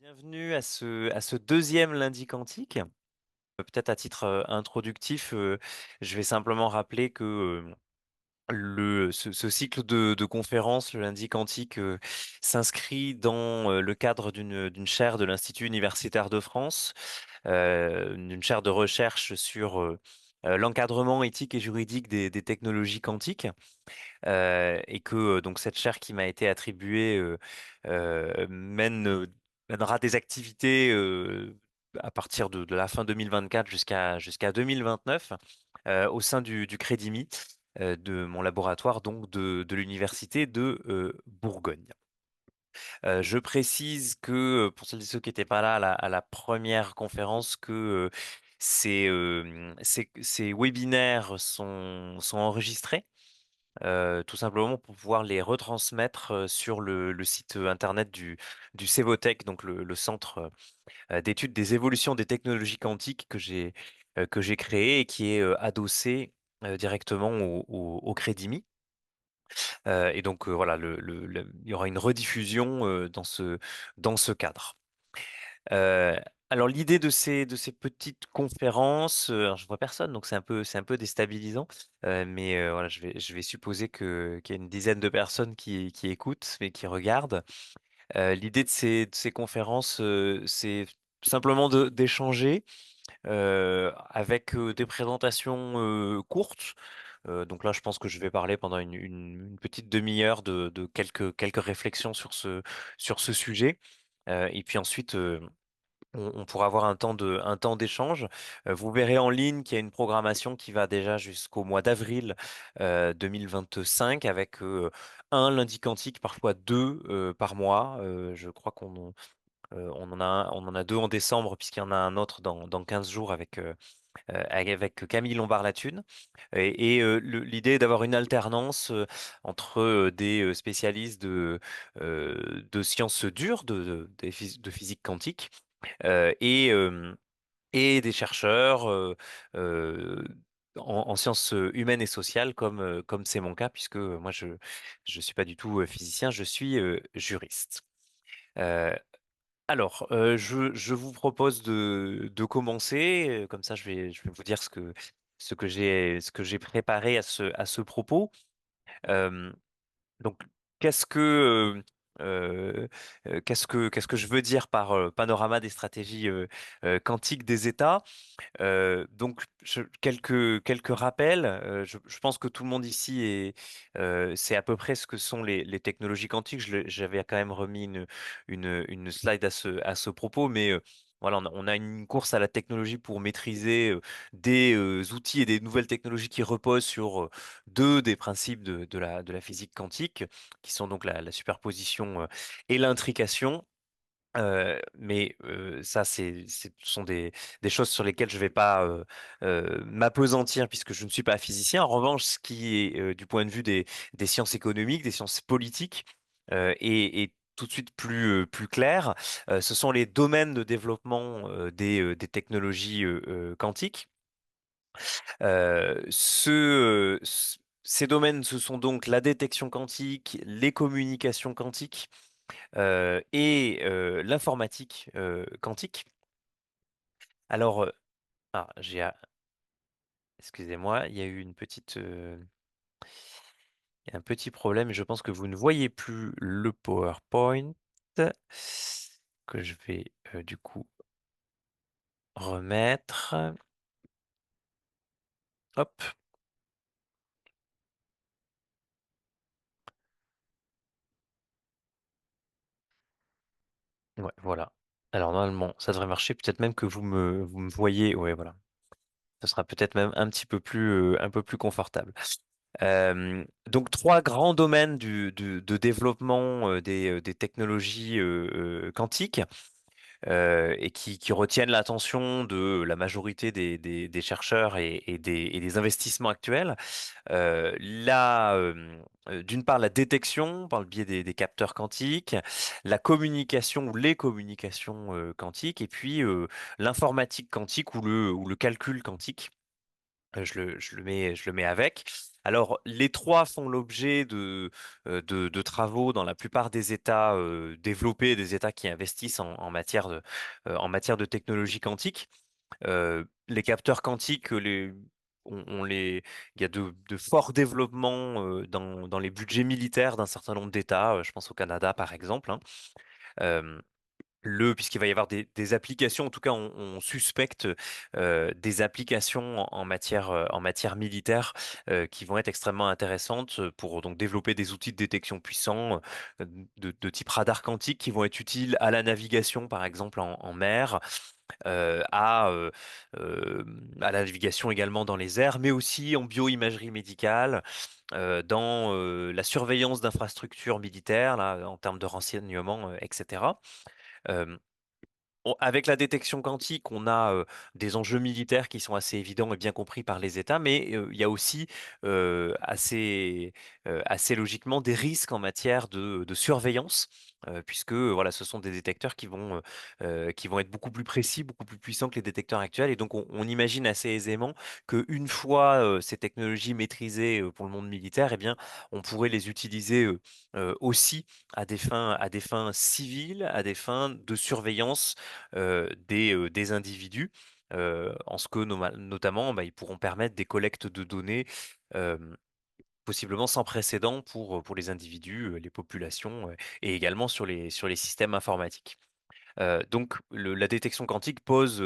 Bienvenue à ce deuxième lundi quantique. Peut-être à titre introductif, je vais simplement rappeler que ce cycle de conférences, le lundi quantique, s'inscrit dans le cadre d'une chaire de l'Institut universitaire de France, d'une chaire de recherche sur l'encadrement éthique et juridique des technologies quantiques. Et que donc cette chaire qui m'a été attribuée mènera des activités à partir de la fin 2024 jusqu'à 2029 au sein du Crédimi, de mon laboratoire, donc de l'université de Bourgogne. Je précise que pour celles et ceux qui n'étaient pas là à la première conférence, que ces webinaires sont enregistrés, tout simplement pour pouvoir les retransmettre sur le site internet du Cevotech, donc le centre d'études des évolutions des technologies quantiques que j'ai créé et qui est adossé directement au Crédimi. Et donc voilà, il y aura une rediffusion dans ce cadre. Euh, alors l'idée de ces petites conférences, alors je vois personne, donc c'est un peu déstabilisant, mais voilà, je vais supposer qu'il y a une dizaine de personnes qui écoutent et qui regardent. L'idée de ces conférences, c'est simplement d'échanger avec des présentations courtes. Donc là, je pense que je vais parler pendant une petite demi-heure de quelques réflexions sur ce sujet. Et puis ensuite, on pourra avoir un temps d'échange. Vous verrez en ligne qu'il y a une programmation qui va déjà jusqu'au mois d'avril 2025 avec un lundi quantique, parfois deux par mois. Je crois on en a deux en décembre puisqu'il y en a un autre dans 15 jours avec Camille Lombard-Latune. L'idée est d'avoir une alternance entre des spécialistes de sciences dures, de physique quantique, euh, et, euh, et des chercheurs euh, en sciences humaines et sociales, comme c'est mon cas, puisque moi, je ne suis pas du tout physicien, je suis juriste. Euh, je vous propose de commencer. Comme ça, je vais vous dire ce que j'ai préparé à ce propos. Euh, donc, qu'est-ce que, qu'est-ce que je veux dire par panorama des stratégies quantiques des États? Quelques rappels. Je pense que tout le monde ici c'est à peu près ce que sont les technologies quantiques. J'avais quand même remis une slide à ce propos, mais voilà, on a une course à la technologie pour maîtriser des outils et des nouvelles technologies qui reposent sur deux des principes de la physique quantique, qui sont donc la superposition et l'intrication. Ça, ce sont des choses sur lesquelles je ne vais pas m'appesantir puisque je ne suis pas physicien. En revanche, ce qui est du point de vue des sciences économiques, des sciences politiques, est tout de suite plus clair, ce sont les domaines de développement des technologies quantiques. Ces domaines, ce sont donc la détection quantique, les communications quantiques et l'informatique quantique. Alors, ah, excusez-moi, il y a eu il y a un petit problème. Je pense que vous ne voyez plus le PowerPoint que je vais du coup remettre. Hop, ouais, voilà. Alors normalement, ça devrait marcher. Peut-être même que vous me voyez. Ouais, voilà. Ce sera peut-être même un peu plus confortable. Donc trois grands domaines de développement des technologies quantiques et qui retiennent l'attention de la majorité des chercheurs et des investissements actuels. D'une part, la détection par le biais des capteurs quantiques, la communication ou les communications quantiques, et puis l'informatique quantique ou le calcul quantique. Je le mets avec. Alors, les trois font l'objet de travaux dans la plupart des États développés, des États qui investissent en matière de technologie quantique. Les capteurs quantiques, il y a de forts développements dans les budgets militaires d'un certain nombre d'États. Je pense au Canada, par exemple, hein. Euh, Puisqu'il va y avoir des applications, en tout cas, on suspecte des applications en matière militaire qui vont être extrêmement intéressantes pour donc développer des outils de détection puissants de type radar quantique qui vont être utiles à la navigation, par exemple en mer, euh, à, euh, euh, à la navigation également dans les airs, mais aussi en bioimagerie médicale, dans la surveillance d'infrastructures militaires, là, en termes de renseignement, etc. Euh, Avec la détection quantique, on a des enjeux militaires qui sont assez évidents et bien compris par les États, mais il y a aussi assez logiquement des risques en matière de surveillance, puisque voilà, ce sont des détecteurs qui vont être beaucoup plus précis, beaucoup plus puissants que les détecteurs actuels. Et donc, on imagine assez aisément qu'une fois ces technologies maîtrisées pour le monde militaire, eh bien, on pourrait les utiliser aussi à des fins civiles, à des fins de surveillance des individus, en ce que notamment bah, ils pourront permettre des collectes de données euh, possiblement sans précédent pour les individus, les populations et également sur les systèmes informatiques. Donc la détection quantique pose,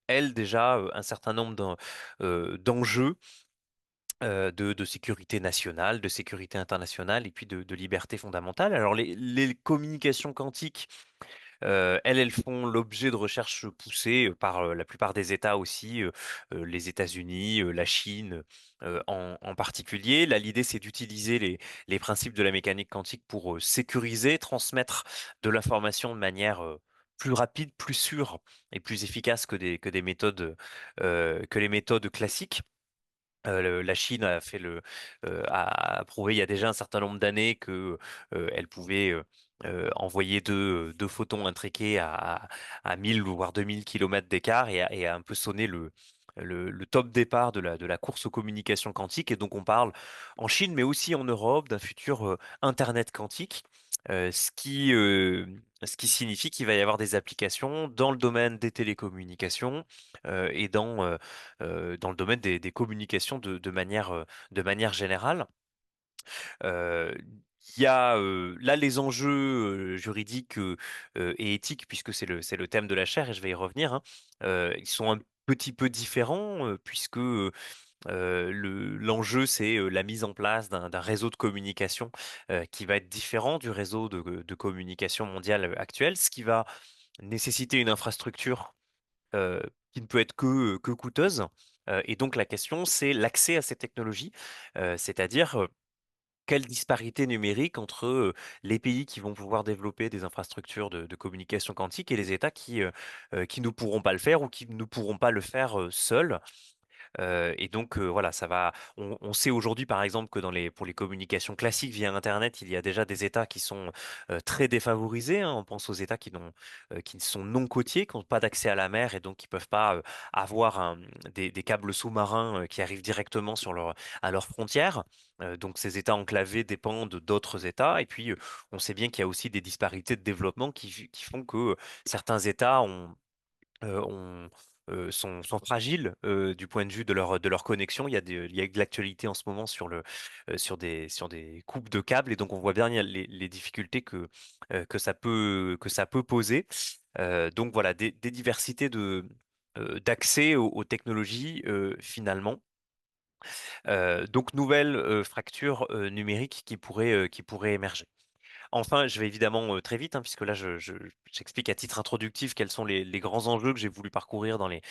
elle, déjà un certain nombre d'enjeux de sécurité nationale, de sécurité internationale et puis de liberté fondamentale. Alors les communications quantiques, elles font l'objet de recherches poussées par la plupart des États aussi, les États-Unis, la Chine en particulier. Là, l'idée, c'est d'utiliser les principes de la mécanique quantique pour sécuriser, transmettre de l'information de manière plus rapide, plus sûre et plus efficace que des méthodes, que les méthodes classiques. La Chine a prouvé il y a déjà un certain nombre d'années que elle pouvait envoyer deux photons intriqués à 1000 ou voire 2000 kilomètres d'écart et a un peu sonné le top départ de la course aux communications quantiques. Et donc on parle en Chine, mais aussi en Europe, d'un futur Internet quantique, ce qui signifie qu'il va y avoir des applications dans le domaine des télécommunications et dans le domaine des communications de manière générale. Euh, il y a là les enjeux juridiques et éthiques, puisque c'est le thème de la chaire, et je vais y revenir, hein. Ils sont un petit peu différents, puisque l'enjeu, c'est la mise en place d'un réseau de communication qui va être différent du réseau de communication mondial actuel, ce qui va nécessiter une infrastructure euh, qui ne peut être que coûteuse. Et donc la question, c'est l'accès à ces technologies, c'est-à-dire quelle disparité numérique entre les pays qui vont pouvoir développer des infrastructures de communication quantique et les États qui ne pourront pas le faire ou qui ne pourront pas le faire seuls. Et donc voilà, ça va. On sait aujourd'hui, par exemple, que pour les communications classiques via Internet, il y a déjà des États qui sont très défavorisés, hein. On pense aux États qui sont non côtiers, qui n'ont pas d'accès à la mer et donc qui peuvent pas avoir des câbles sous-marins qui arrivent directement à leurs frontières. Donc ces États enclavés dépendent d'autres États. Et puis on sait bien qu'il y a aussi des disparités de développement qui font que certains États sont fragiles du point de vue de leur connexion. Il y a de l'actualité en ce moment sur des coupes de câbles et donc on voit bien les difficultés que ça peut poser. Donc voilà, des diversités d'accès aux technologies finalement. Donc nouvelles fractures numériques qui pourraient émerger. Enfin, je vais évidemment très vite, hein, puisque là, j'explique à titre introductif quels sont les grands enjeux que j'ai voulu parcourir dans les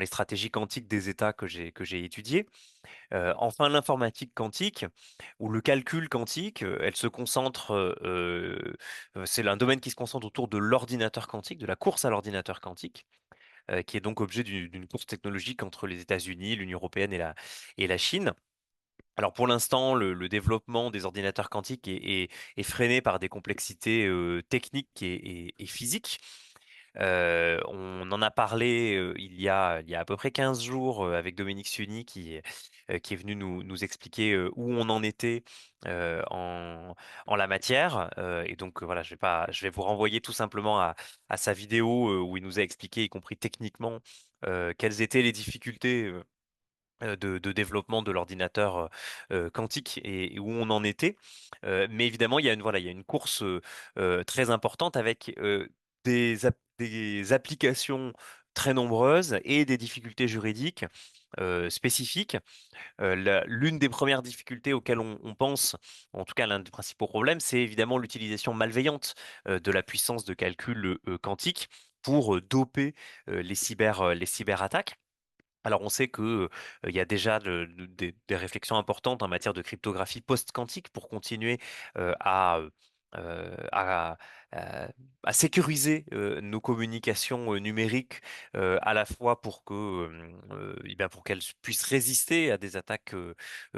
stratégies quantiques des États que j'ai étudiés. Enfin, l'informatique quantique ou le calcul quantique, elle se concentre, c'est un domaine qui se concentre autour de l'ordinateur quantique, de la course à l'ordinateur quantique, qui est donc objet d'une course technologique entre les États-Unis, l'Union européenne et la Chine. Alors pour l'instant, le développement des ordinateurs quantiques est freiné par des complexités techniques et physiques. On en a parlé, il y a à peu près 15 jours, avec Dominique Suni qui est venu nous expliquer, où on en était, en la matière. Et donc, voilà, je vais vous renvoyer tout simplement à sa vidéo, où il nous a expliqué, y compris techniquement, quelles étaient les difficultés, de développement de l'ordinateur, quantique et où on en était. Mais évidemment, il y a une course, très importante avec, des applications très nombreuses et des difficultés juridiques, spécifiques. L'une des premières difficultés auxquelles on pense, en tout cas l'un des principaux problèmes, c'est évidemment l'utilisation malveillante, de la puissance de calcul, quantique pour, doper, les cyberattaques. Alors, on sait que, il y a déjà des réflexions importantes en matière de cryptographie post-quantique pour continuer, à, à, heu, à sécuriser, nos communications, numériques, à la fois pour que, et bien, pour qu'elles puissent résister à des attaques,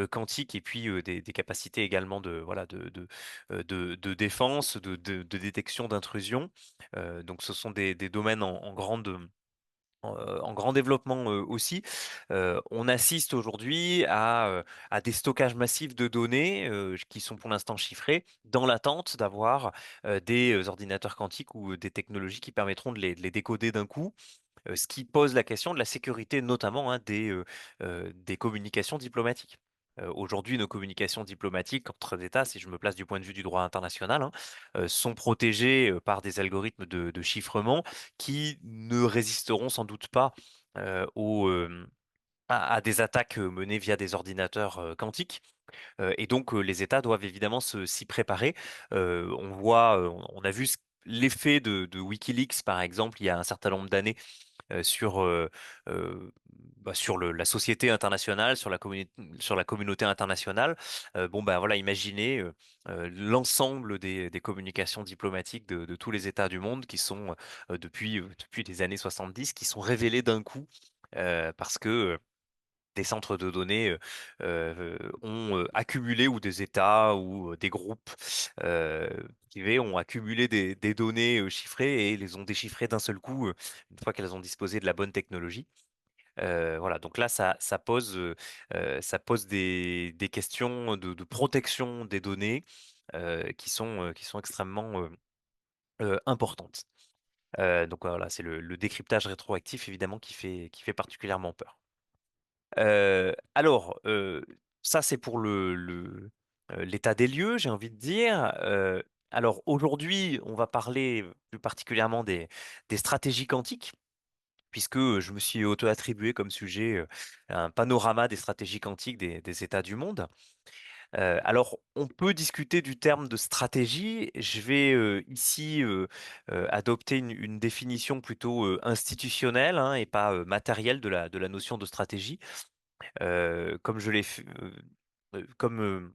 quantiques et puis, des capacités également de, voilà, de défense, de détection d'intrusion. Donc ce sont des domaines en grand développement, aussi. On assiste aujourd'hui à des stockages massifs de données, qui sont pour l'instant chiffrés, dans l'attente d'avoir, des, ordinateurs quantiques ou des technologies qui permettront de les décoder d'un coup. Ce qui pose la question de la sécurité notamment, hein, des communications diplomatiques. Aujourd'hui, nos communications diplomatiques entre États, si je me place du point de vue du droit international, hein, sont protégées, par des algorithmes de chiffrement qui ne résisteront sans doute pas, à des attaques, menées via des ordinateurs, quantiques. Et donc, les États doivent évidemment s'y préparer. On a vu l'effet de Wikileaks, par exemple, il y a un certain nombre d'années, sur, sur la société internationale, sur la communauté internationale. Bon, bah, voilà, imaginez, l'ensemble des communications diplomatiques de tous les États du monde qui sont, depuis les années 70, qui sont révélées d'un coup, parce que, des centres de données, ont, accumulé, ou des États ou, des groupes, heu, privés ont accumulé des données, chiffrées, et les ont déchiffrées d'un seul coup, une fois qu'elles ont disposé de la bonne technologie. Voilà, donc là, ça pose des questions de protection des données, qui sont extrêmement, importantes. Donc voilà, c'est le décryptage rétroactif évidemment qui fait particulièrement peur. Alors, ça c'est pour l'état des lieux, j'ai envie de dire. Alors aujourd'hui, on va parler plus particulièrement des stratégies quantiques, puisque, je me suis auto-attribué comme sujet, un panorama des stratégies quantiques des États du monde. Alors, on peut discuter du terme de stratégie. Je vais, ici, adopter une définition plutôt, institutionnelle, hein, et pas, matérielle de la notion de stratégie. Comme je l'ai fait, comme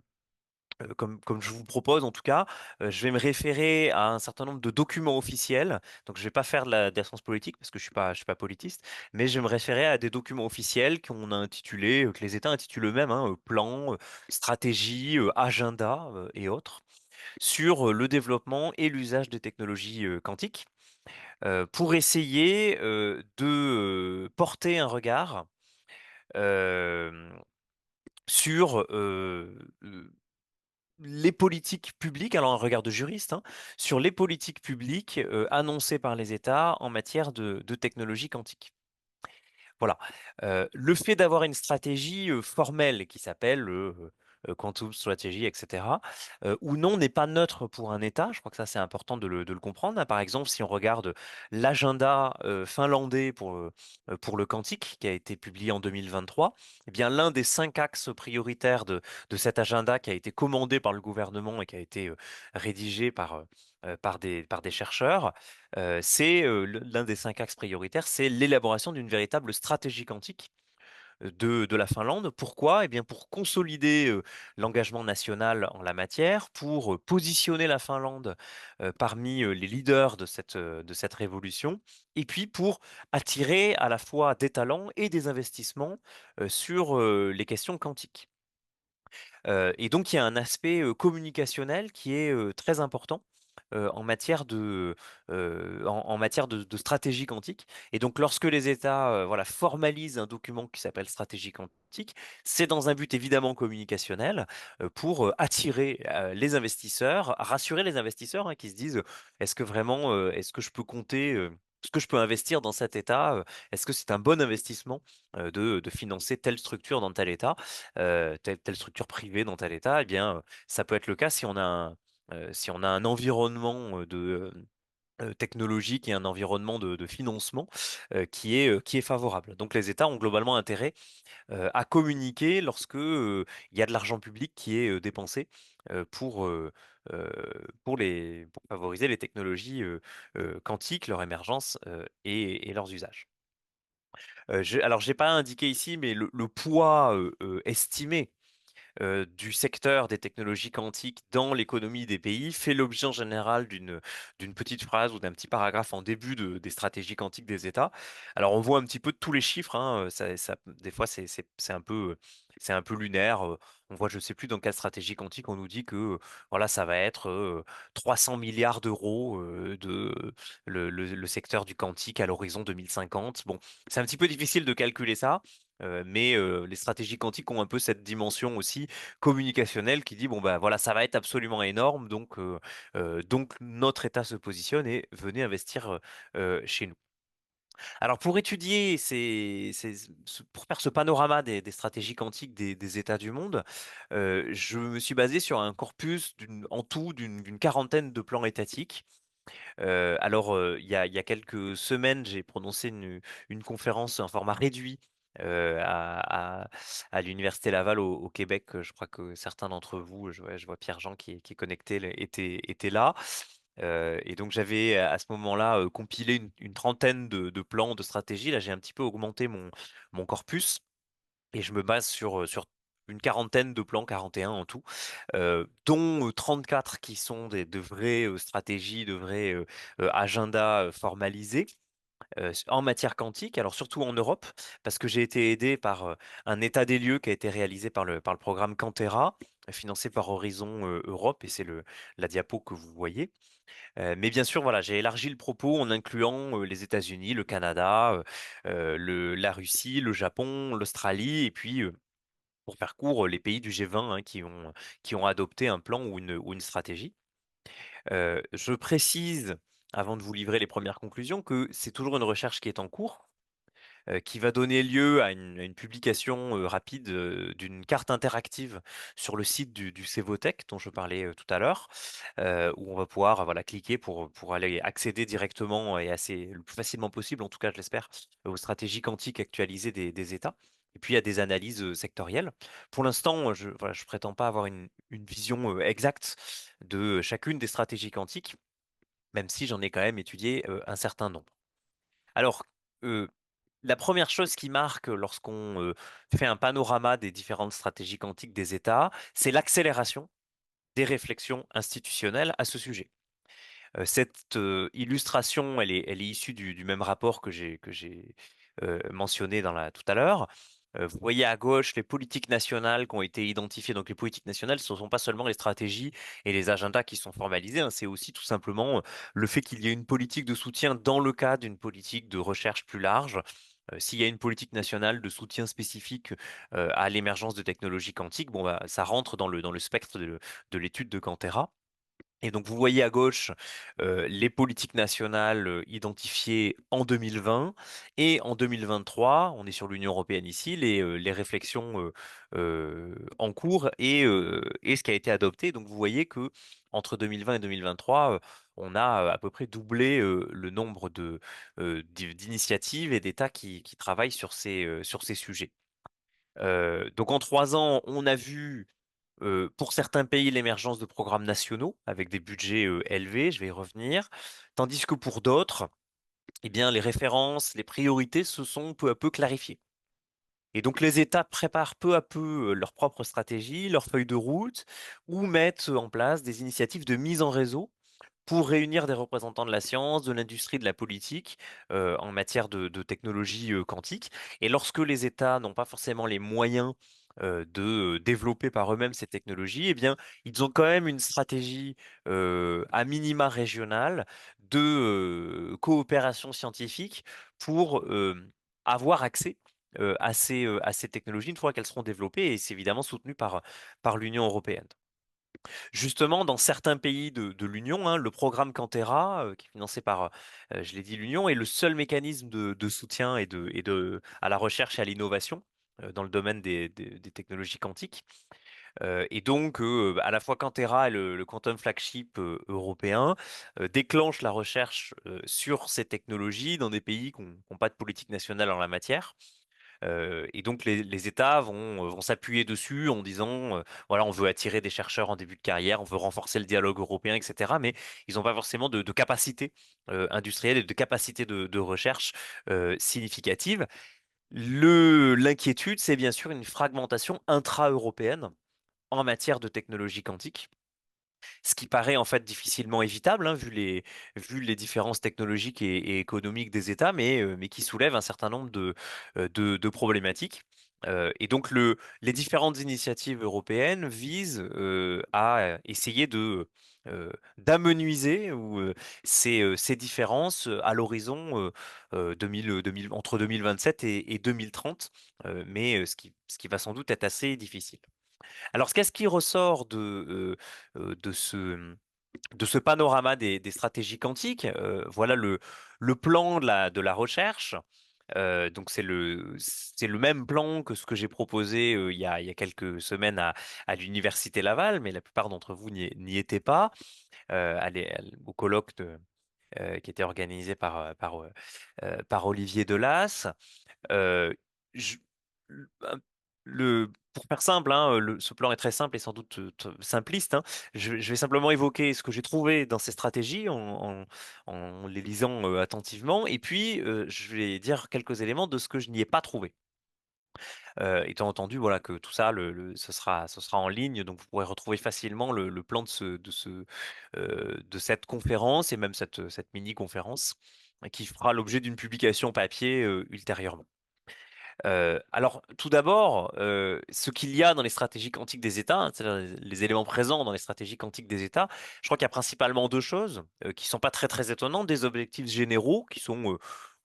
je vous propose en tout cas, je vais me référer à un certain nombre de documents officiels. Donc je vais pas faire de la science politique parce que je suis pas politiste, mais je vais me référer à des documents officiels qu'on a intitulés, que les États intitulent eux-mêmes, hein, plan, stratégie, agenda, et autres, sur, le développement et l'usage des technologies, quantiques, pour essayer, de, porter un regard, hem, sur, les politiques publiques, alors un regard de juriste, hein, sur les politiques publiques, annoncées par les États en matière de technologie quantique. Voilà, le fait d'avoir une stratégie, formelle qui s'appelle, Quantum Strategy et cetera, ou non, n'est pas neutre pour un État. Je crois que ça, c'est important de le comprendre, hein. Par exemple, si on regarde l'agenda, finlandais pour le quantique qui a été publié en 2023, eh bien, l'un des 5 axes prioritaires de cet agenda qui a été commandé par le gouvernement et qui a été, rédigé par des chercheurs, c'est, l'un des 5 axes prioritaires, c'est l'élaboration d'une véritable stratégie quantique, de la Finlande. Pourquoi? Eh bien, pour consolider, l'engagement national en la matière, pour, positionner la Finlande, parmi, les leaders de cette révolution, et puis pour attirer à la fois des talents et des investissements, sur, les questions quantiques. Et donc il y a un aspect, communicationnel qui est, très important, en matière en matière de stratégie quantique. Et donc, lorsque les États voilà, formalisent un document qui s'appelle stratégie quantique, c'est dans un but évidemment communicationnel pour attirer les investisseurs, rassurer les investisseurs hein, qui se disent est-ce que vraiment, est-ce que je peux compter est-ce que je peux investir dans cet État? Est-ce que c'est un bon investissement de financer telle structure dans tel État, telle structure privée dans tel État? Eh bien, ça peut être le cas si on a un environnement technologique et un environnement de financement qui est favorable. Donc les États ont globalement intérêt à communiquer lorsque il y a de l'argent public qui est dépensé euh, pour, euh, euh, pour favoriser les technologies quantiques, leur émergence et leurs usages. Alors, je n'ai pas indiqué ici, mais le poids estimé du secteur des technologies quantiques dans l'économie des pays fait l'objet en général d'une petite phrase ou d'un petit paragraphe en début des stratégies quantiques des États. Alors on voit un petit peu de tous les chiffres, hein, des fois c'est un peu lunaire. On voit, je ne sais plus dans quelle stratégie quantique on nous dit que voilà, ça va être 300 milliards d'euros le secteur du quantique à l'horizon 2050. Bon, c'est un petit peu difficile de calculer ça. Mais les stratégies quantiques ont un peu cette dimension aussi communicationnelle qui dit bon bah voilà ça va être absolument énorme donc notre État se positionne et venez investir chez nous. Alors pour étudier pour faire ce panorama des stratégies quantiques des États du monde, je me suis basé sur un corpus en tout d'une quarantaine de plans étatiques. Il y a quelques semaines, j'ai prononcé une conférence en format réduit à l'Université Laval au Québec. Je crois que certains d'entre vous, je vois Pierre-Jean qui est connecté, étaient là. Et donc j'avais à ce moment-là compilé une trentaine de plans, de stratégies. Là, j'ai un petit peu augmenté mon corpus et je me base sur une quarantaine de plans, 41 en tout, dont 34 qui sont de vraies stratégies, de vrais agendas formalisés en matière quantique, alors surtout en Europe, parce que j'ai été aidé par un état des lieux qui a été réalisé par le programme Cantera, financé par Horizon Europe, et c'est la diapo que vous voyez. Mais bien sûr, voilà, j'ai élargi le propos en incluant les États-Unis, le Canada, la Russie, le Japon, l'Australie, et puis pour faire court, les pays du G20 hein, qui ont adopté un plan ou une stratégie. Je précise, avant de vous livrer les premières conclusions, que c'est toujours une recherche qui est en cours, qui va donner lieu à une publication rapide d'une carte interactive sur le site du Cevotech dont je parlais tout à l'heure, où on va pouvoir voilà, cliquer pour aller accéder directement et assez le plus facilement possible, en tout cas je l'espère, aux stratégies quantiques actualisées des États. Et puis, il y a des analyses sectorielles. Pour l'instant, je ne prétends pas avoir une vision exacte de chacune des stratégies quantiques, même si j'en ai quand même étudié un certain nombre. Alors, euh, la première chose qui marque lorsqu'on fait un panorama des différentes stratégies quantiques des États, c'est l'accélération des réflexions institutionnelles à ce sujet. Cette illustration, elle est issue du même rapport que j'ai mentionné tout à l'heure. Vous voyez à gauche les politiques nationales qui ont été identifiées. Donc les politiques nationales, ce ne sont pas seulement les stratégies et les agendas qui sont formalisés, hein, c'est aussi tout simplement le fait qu'il y ait une politique de soutien dans le cadre d'une politique de recherche plus large. S'il y a une politique nationale de soutien spécifique à l'émergence de technologies quantiques, bon, bah, ça rentre dans le spectre de l'étude de Cantera. Et donc, vous voyez à gauche les politiques nationales identifiées en 2020 et en 2023, on est sur l'Union européenne ici, les réflexions en cours et ce qui a été adopté. Donc, vous voyez que entre 2020 et 2023, on a à peu près doublé le nombre d'initiatives et d'États qui travaillent sur ces sujets. Donc, en 3 ans, on a vu pour certains pays, l'émergence de programmes nationaux avec des budgets élevés, je vais y revenir, tandis que pour d'autres, eh bien, les références, les priorités se sont peu à peu clarifiées. Et donc les États préparent peu à peu leur propre stratégie, leur feuille de route, ou mettent en place des initiatives de mise en réseau pour réunir des représentants de la science, de l'industrie, de la politique en matière de technologie quantique. Et lorsque les États n'ont pas forcément les moyens de développer par eux-mêmes ces technologies, eh bien, ils ont quand même une stratégie à minima régionale de coopération scientifique pour avoir accès à ces technologies une fois qu'elles seront développées, et c'est évidemment soutenu par l'Union européenne. Justement, dans certains pays de l'Union, hein, le programme Cantera, qui est financé par, je l'ai dit, l'Union, est le seul mécanisme de soutien à la recherche et à l'innovation dans le domaine des technologies quantiques. Et donc, à la fois Cantera et le Quantum Flagship européen déclenchent la recherche sur ces technologies dans des pays qui n'ont pas de politique nationale en la matière. Et donc les États vont s'appuyer dessus en disant, voilà, on veut attirer des chercheurs en début de carrière, on veut renforcer le dialogue européen, etc. Mais ils n'ont pas forcément de capacité industrielle et de capacité de recherche significative. L'inquiétude, c'est bien sûr une fragmentation intra-européenne en matière de technologie quantique, ce qui paraît en fait difficilement évitable, hein, vu les différences technologiques et économiques des États, mais qui soulève un certain nombre de problématiques. Et donc les différentes initiatives européennes visent à essayer d'amenuiser ces différences à l'horizon 2000, entre 2027 et 2030, mais ce qui va sans doute être assez difficile. Alors, qu'est-ce qui ressort de ce panorama des stratégies quantiques? Voilà le plan de la recherche. Donc, c'est le même plan que ce que j'ai proposé il y a quelques semaines à l'Université Laval, mais la plupart d'entre vous n'y étaient pas, au colloque qui était organisé par Olivier Delas. Euh, je- pour faire simple, hein, ce plan est très simple et sans doute simpliste, hein. Je vais simplement évoquer ce que j'ai trouvé dans ces stratégies en les lisant attentivement, et puis je vais dire quelques éléments de ce que je n'y ai pas trouvé. Étant entendu, voilà, que tout ça, ce sera en ligne, donc vous pourrez retrouver facilement le plan de cette conférence et même cette mini-conférence qui fera l'objet d'une publication papier ultérieurement. Alors, tout d'abord, ce qu'il y a dans les stratégies quantiques des États, hein, c'est-à-dire les éléments présents dans les stratégies quantiques des États, je crois qu'il y a principalement deux choses qui sont pas très très étonnantes, des objectifs généraux qui sont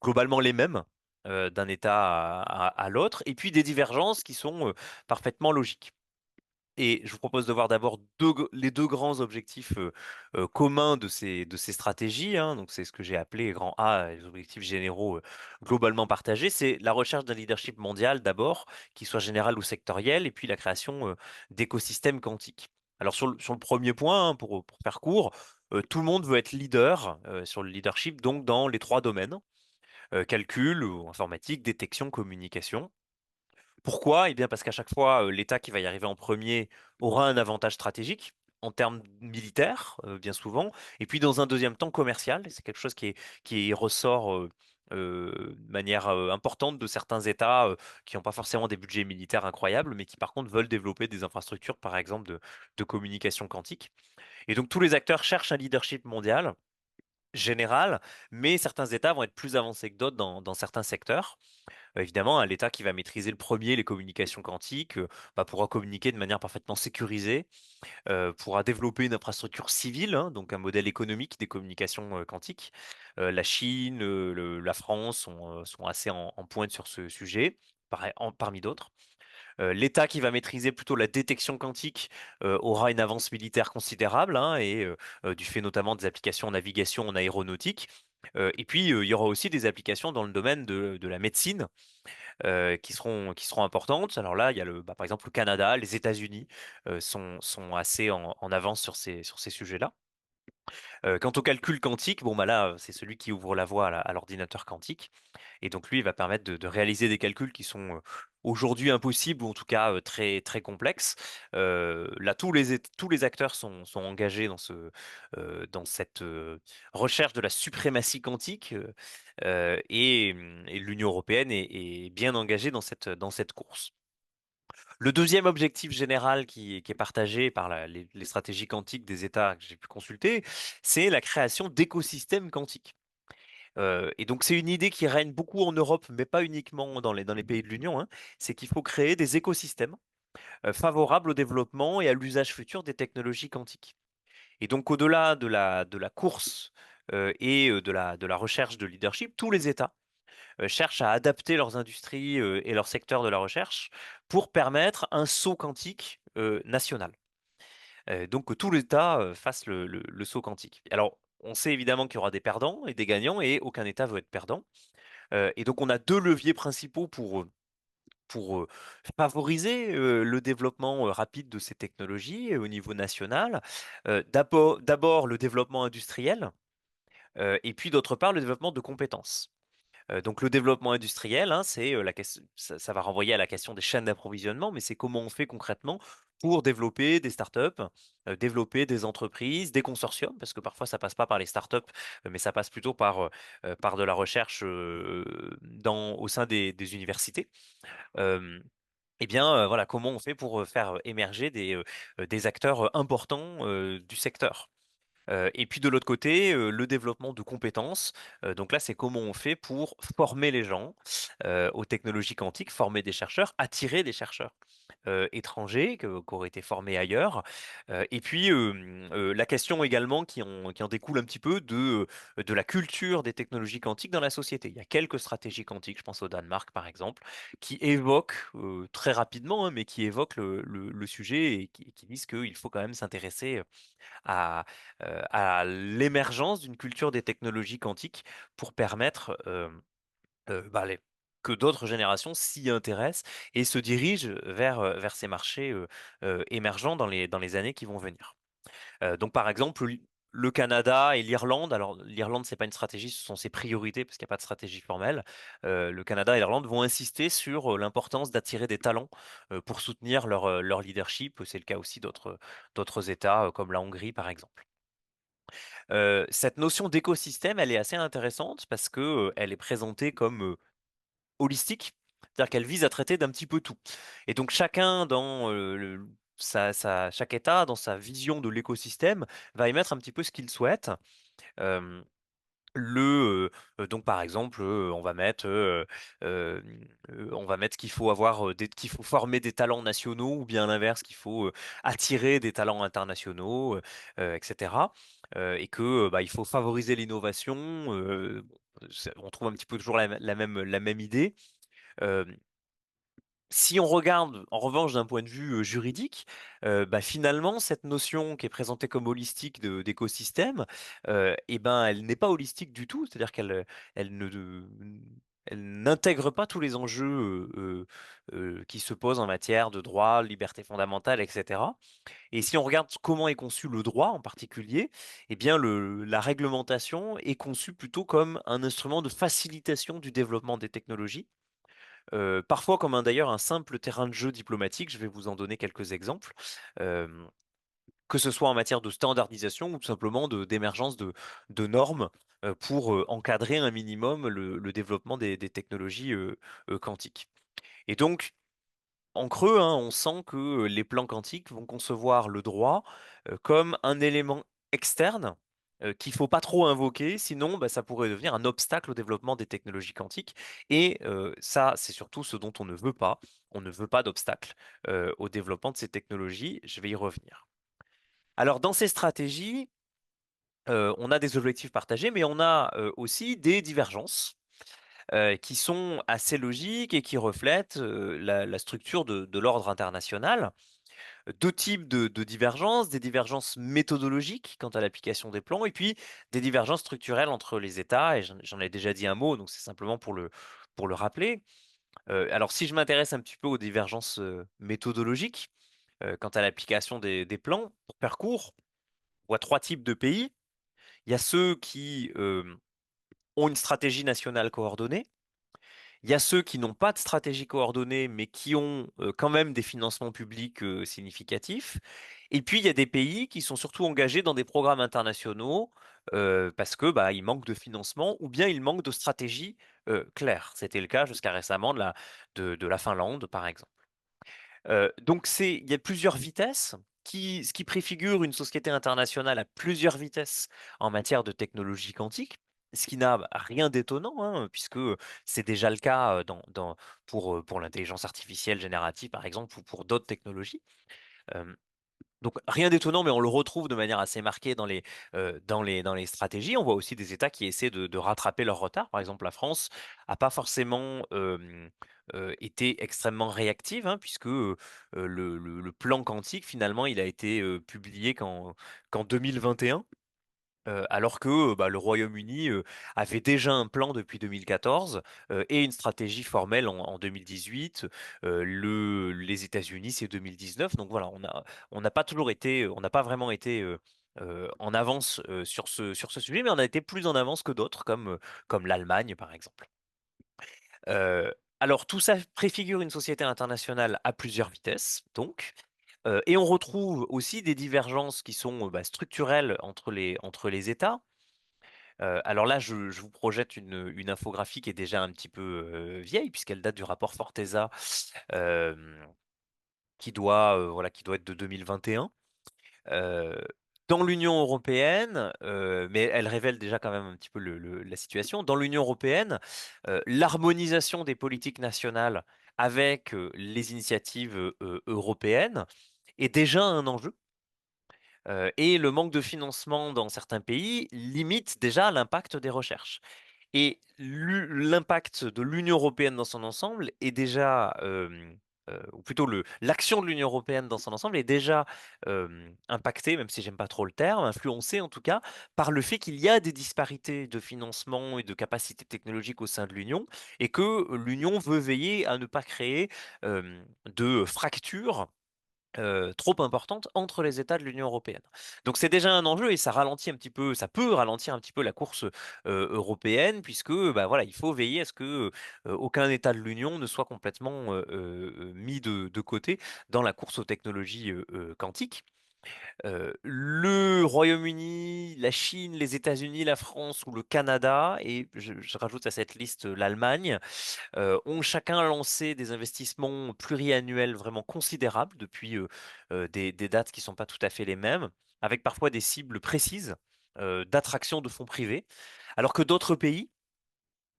globalement les mêmes d'un État à l'autre, et puis des divergences qui sont parfaitement logiques. Et je vous propose de voir d'abord les deux grands objectifs communs de ces stratégies, hein. Donc, c'est ce que j'ai appelé grand A, les objectifs généraux globalement partagés. C'est la recherche d'un leadership mondial d'abord, qui soit général ou sectoriel, et puis la création d'écosystèmes quantiques. Alors, sur le premier point, hein, pour faire court, tout le monde veut être leader sur le leadership, donc dans les trois domaines, calcul, ou informatique, détection, communication. Pourquoi? Eh bien, parce qu'à chaque fois, l'État qui va y arriver en premier aura un avantage stratégique en termes militaires, bien souvent, et puis dans un deuxième temps commercial. Et c'est quelque chose qui ressort de manière importante de certains États qui n'ont pas forcément des budgets militaires incroyables, mais qui par contre veulent développer des infrastructures, par exemple, de communication quantique. Et donc tous les acteurs cherchent un leadership mondial général, mais certains États vont être plus avancés que d'autres dans certains secteurs. Évidemment, hein, l'État qui va maîtriser le premier les communications quantiques pourra communiquer de manière parfaitement sécurisée, pourra développer une infrastructure civile, hein, donc un modèle économique des communications quantiques. La Chine, la France sont assez en pointe sur ce sujet, parmi d'autres. L'État qui va maîtriser plutôt la détection quantique aura une avance militaire considérable, hein, et du fait notamment des applications en navigation en aéronautique. Et puis, il y aura aussi des applications dans le domaine de la médecine qui seront importantes. Alors là, il y a par exemple le Canada, les États-Unis sont assez en avance sur ces sujets-là. Quant au calcul quantique, bon, bah là, c'est celui qui ouvre la voie à l'ordinateur quantique. Et donc lui, il va permettre de réaliser des calculs qui sont aujourd'hui impossibles ou en tout cas très, très complexes. Là, tous les acteurs sont engagés dans cette recherche de la suprématie quantique et l'Union européenne est bien engagée dans cette course. Le deuxième objectif général qui est partagé par les stratégies quantiques des États que j'ai pu consulter, c'est la création d'écosystèmes quantiques. Et donc, c'est une idée qui règne beaucoup en Europe, mais pas uniquement dans les pays de l'Union, hein. C'est qu'il faut créer des écosystèmes. favorable au développement et à l'usage futur des technologies quantiques. Et donc au-delà de la course, et de la recherche de leadership, tous les États, cherchent à adapter leurs industries, et leurs secteurs de la recherche pour permettre un saut quantique, national. Donc que tout l'État, fasse le saut quantique. Alors, on sait évidemment qu'il y aura des perdants et des gagnants et aucun État veut être perdant. Et donc on a 2 leviers principaux pour, favoriser, le développement, rapide de ces technologies, au niveau national. D'abord le développement industriel, et puis d'autre part le développement de compétences. Donc le développement industriel, hein, c'est, la ques ça va renvoyer à la question des chaînes d'approvisionnement, mais c'est comment on fait concrètement pour développer des startups, développer des entreprises, des consortiums, parce que parfois ça passe pas par les startups, mais ça passe plutôt par de la recherche, au sein des universités. Hem Eh bien, voilà, comment on fait pour, faire émerger des acteurs, importants, du secteur? Et puis de l'autre côté, le développement de compétences, donc là, c'est comment on fait pour former les gens, aux technologies quantiques, former des chercheurs, attirer des chercheurs, étrangers qui auraient été formés ailleurs. Et puis, la question également qui en découle un petit peu de la culture des technologies quantiques dans la société. Il y a quelques stratégies quantiques, je pense au Danemark par exemple, qui évoquent, très rapidement, hein, mais qui évoquent le sujet et qui disent qu'il faut quand même s'intéresser, à l'émergence d'une culture des technologies quantiques pour permettre, bah, les que d'autres générations s'y intéressent et se dirigent vers ces marchés, émergents dans les années qui vont venir. Donc par exemple, le Canada et l'Irlande, alors l'Irlande, c'est pas une stratégie, ce sont ses priorités parce qu'il y a pas de stratégie formelle. Le Canada et l'Irlande vont insister sur, l'importance d'attirer des talents, pour soutenir leur leadership. C'est le cas aussi d'autres États, comme la Hongrie, par exemple. Cette notion d'écosystème, elle est assez intéressante parce que, elle est présentée comme, holistique. C'est-à-dire qu'elle vise à traiter d'un petit peu tout. Et donc chacun dans, chaque État, dans sa vision de l'écosystème, va émettre un petit peu ce qu'il souhaite. Hem donc par exemple, on va mettre qu'il faut avoir, qu'il faut former des talents nationaux ou bien à l'inverse, qu'il faut, attirer des talents internationaux, et cetera. Et que, bah, il faut favoriser l'innovation, on trouve un petit peu toujours la même idée. Hem Si on regarde, en revanche, d'un point de vue, juridique, bah, finalement, cette notion qui est présentée comme holistique d'écosystème, et ben, elle n'est pas holistique du tout. C'est-à-dire elle ne de elle n'intègre pas tous les enjeux, qui se posent en matière de droit, liberté fondamentale et cetera. Et si on regarde comment est conçu le droit en particulier, eh bien la réglementation est conçue plutôt comme un instrument de facilitation du développement des technologies. Parfois comme d'ailleurs un simple terrain de jeu diplomatique, je vais vous en donner quelques exemples. Hem, que ce soit en matière de standardisation ou tout simplement d'émergence de normes, pour, encadrer un minimum le développement des technologies, quantiques. Et donc en creux, hein, on sent que, les plans quantiques vont concevoir le droit, comme un élément externe, qu'il faut pas trop invoquer, sinon, bah, ça pourrait devenir un obstacle au développement des technologies quantiques et ça, c'est surtout ce dont on ne veut pas. On ne veut pas d'obstacle, au développement de ces technologies, je vais y revenir. Alors dans ces stratégies, on a des objectifs partagés, mais on a, aussi des divergences, qui sont assez logiques et qui reflètent, la structure de l'ordre international. 2 types de divergences, des divergences méthodologiques quant à l'application des plans et puis des divergences structurelles entre les États et j'en ai déjà dit un mot, donc c'est simplement pour le rappeler. Alors si je m'intéresse un petit peu aux divergences, méthodologiques, quant à l'application des plans, pour faire court, on voit 3 types de pays. Il y a ceux qui, ont une stratégie nationale coordonnée. Il y a ceux qui n'ont pas de stratégie coordonnée, mais qui ont, quand même des financements publics, significatifs. Et puis il y a des pays qui sont surtout engagés dans des programmes internationaux, parce que, bah, il manque de financement ou bien il manque de stratégie, claire. C'était le cas jusqu'à récemment de la Finlande, par exemple. Donc il y a plusieurs vitesses ce qui préfigure une société internationale à plusieurs vitesses en matière de technologie quantique. Ce qui n'a rien d'étonnant, hein, puisque c'est déjà le cas pour l'intelligence artificielle générative, par exemple, ou pour d'autres technologies. Euh, donc rien d'étonnant, mais on le retrouve de manière assez marquée dans les stratégies. On voit aussi des États qui essaient de rattraper leur retard. Par exemple, la France n'a pas forcément été extrêmement réactive, hein, puisque le plan quantique, finalement, il a été publié qu'en 2021. Alors que bah, le Royaume-Uni avait déjà un plan depuis 2014 et une stratégie formelle en 2018. Les États-Unis, c'est 2019. Donc voilà, on n'a pas toujours été, on n'a pas vraiment été en avance sur ce sujet, mais on a été plus en avance que d'autres, comme l'Allemagne, par exemple. Euh, alors tout ça préfigure une société internationale à plusieurs vitesses, donc. Et on retrouve aussi des divergences qui sont bah, structurelles entre les États. Alors là, je vous projette une infographie qui est déjà un petit peu vieille, puisqu'elle date du rapport Forteza, euh, qui doit être de 2021. Euh, dans l'Union européenne, mais elle révèle déjà quand même un petit peu la situation, dans l'Union européenne, l'harmonisation des politiques nationales avec les initiatives européennes est déjà un enjeu. Et le manque de financement dans certains pays limite déjà l'impact des recherches. Et l'impact de l'Union européenne dans son ensemble est déjà, ou plutôt l'action de l'Union européenne dans son ensemble est déjà impactée, même si j'aime pas trop le terme, influencée en tout cas, par le fait qu'il y a des disparités de financement et de capacités technologiques au sein de l'Union, et que l'Union veut veiller à ne pas créer de fractures trop importante entre les États de l'Union européenne. Donc c'est déjà un enjeu et ça ralentit un petit peu, ça peut ralentir un petit peu la course européenne puisque bah voilà, il faut veiller à ce que aucun État de l'Union ne soit complètement mis de côté dans la course aux technologies quantiques. Le Royaume-Uni, la Chine, les États-Unis, la France ou le Canada, et je rajoute à cette liste l'Allemagne, ont chacun lancé des investissements pluriannuels vraiment considérables depuis des dates qui ne sont pas tout à fait les mêmes, avec parfois des cibles précises d'attraction de fonds privés, alors que d'autres pays,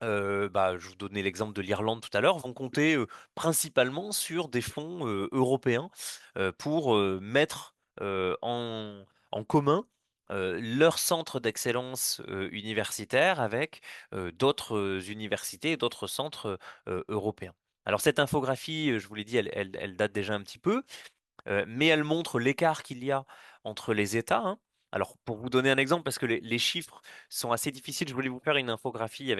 bah, je vous donnais l'exemple de l'Irlande tout à l'heure, vont compter principalement sur des fonds européens pour mettre en commun leur centre d'excellence universitaire avec d'autres universités et d'autres centres européens. Alors cette infographie, je vous l'ai dit, elle date déjà un petit peu, mais elle montre l'écart qu'il y a entre les États, hein. Alors, pour vous donner un exemple, parce que les chiffres sont assez difficiles, je voulais vous faire une infographie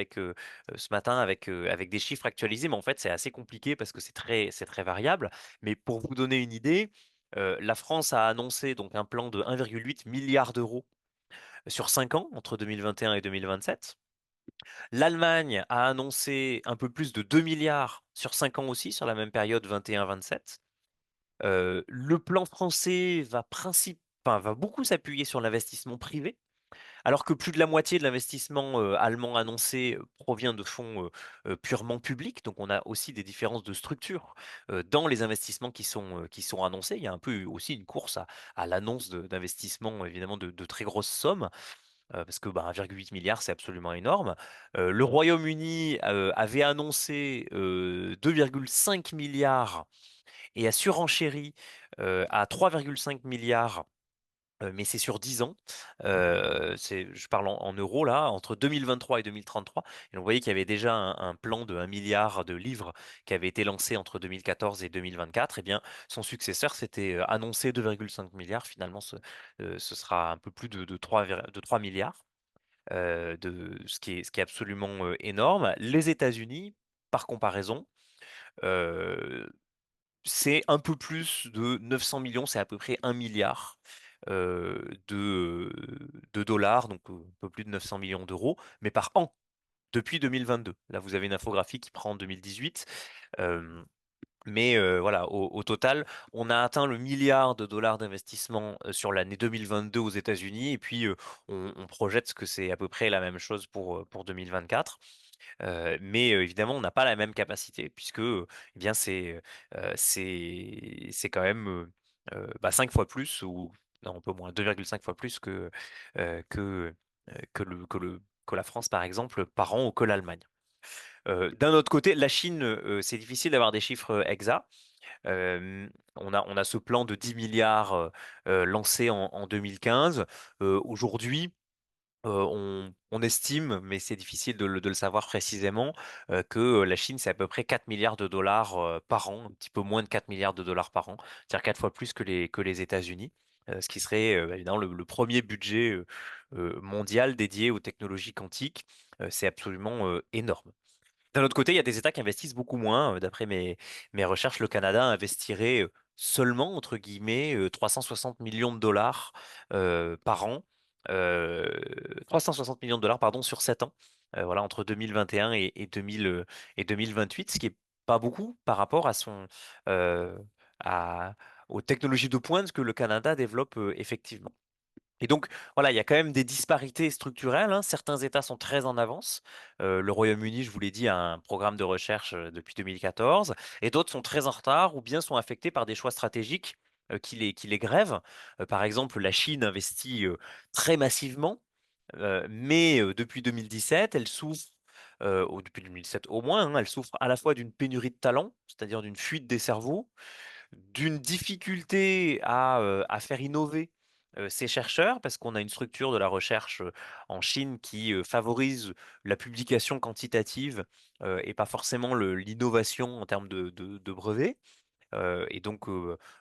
ce matin avec des chiffres actualisés, mais en fait, c'est assez compliqué parce que c'est très variable. Mais pour vous donner une idée, la France a annoncé donc un plan de 1,8 milliard d'euros sur 5 ans, entre 2021 et 2027. L'Allemagne a annoncé un peu plus de 2 milliards sur 5 ans aussi, sur la même période 21-27. Le plan français va beaucoup s'appuyer sur l'investissement privé, alors que plus de la moitié de l'investissement allemand annoncé provient de fonds purement publics. Donc on a aussi des différences de structure dans les investissements qui sont annoncés. Il y a un peu aussi une course à l'annonce d'investissements, évidemment, de très grosses sommes. Parce que bah, 1,8 milliard, c'est absolument énorme. Le Royaume-Uni avait annoncé 2,5 milliards et a surenchéri à 3,5 milliards, mais c'est sur 10 ans. Je parle en euros là, entre 2023 et 2033. Et on voyait qu'il y avait déjà un plan de 1 milliard de livres qui avait été lancé entre 2014 et 2024. Eh bien, son successeur s'était annoncé 2,5 milliards. Finalement, ce sera un peu plus de 3 milliards, ce qui est absolument énorme. Les États-Unis, par comparaison, euh, c'est un peu plus de 900 millions, c'est à peu près 1 milliard euh, de, de dollars, donc un peu plus de 900 millions d'euros, mais par an, depuis 2022. Là, vous avez une infographie qui prend en 2018. euh, mais voilà, au total, on a atteint le milliard de dollars d'investissement sur l'année 2022 aux États-Unis, et puis on projette que c'est à peu près la même chose pour 2024. Mais évidemment, on n'a pas la même capacité puisque eh bien c'est quand même bah, 5 fois plus ou non, un peu moins 2,5 fois plus que que la France, par exemple, par an ou que l'Allemagne. D'un autre côté, la Chine, c'est difficile d'avoir des chiffres exacts. Euh, on a ce plan de 10 milliards lancé en 2015. Aujourd'hui, on estime, mais c'est difficile de le savoir précisément, que la Chine, c'est à peu près 4 milliards de dollars par an, un petit peu moins de 4 milliards de dollars par an, c'est-à-dire 4 fois plus que les États-Unis, ce qui serait évidemment le premier budget mondial dédié aux technologies quantiques. C'est absolument énorme. D'un autre côté, il y a des États qui investissent beaucoup moins. D'après mes recherches, le Canada investirait seulement, entre guillemets, 360 millions de dollars par an. euh, 360 millions de dollars, pardon, sur 7 ans. Voilà, entre 2021 et 2000, et 2028, ce qui est pas beaucoup par rapport euh, à- aux technologies de pointe que le Canada développe effectivement. Et donc, voilà, il y a quand même des disparités structurelles, hein. Certains États sont très en avance. Le Royaume-Uni, je vous l'ai dit, a un programme de recherche depuis 2014, et d'autres sont très en retard ou bien sont affectés par des choix stratégiques qui les grèvent. Par exemple, la Chine investit très massivement, mais depuis 2017, elle souffre, ou depuis 2017 au moins, hein, elle souffre à la fois d'une pénurie de talent, c'est-à-dire d'une fuite des cerveaux, d'une difficulté à faire innover ces chercheurs, parce qu'on a une structure de la recherche en Chine qui favorise la publication quantitative et pas forcément l'innovation en termes de brevets. Et donc,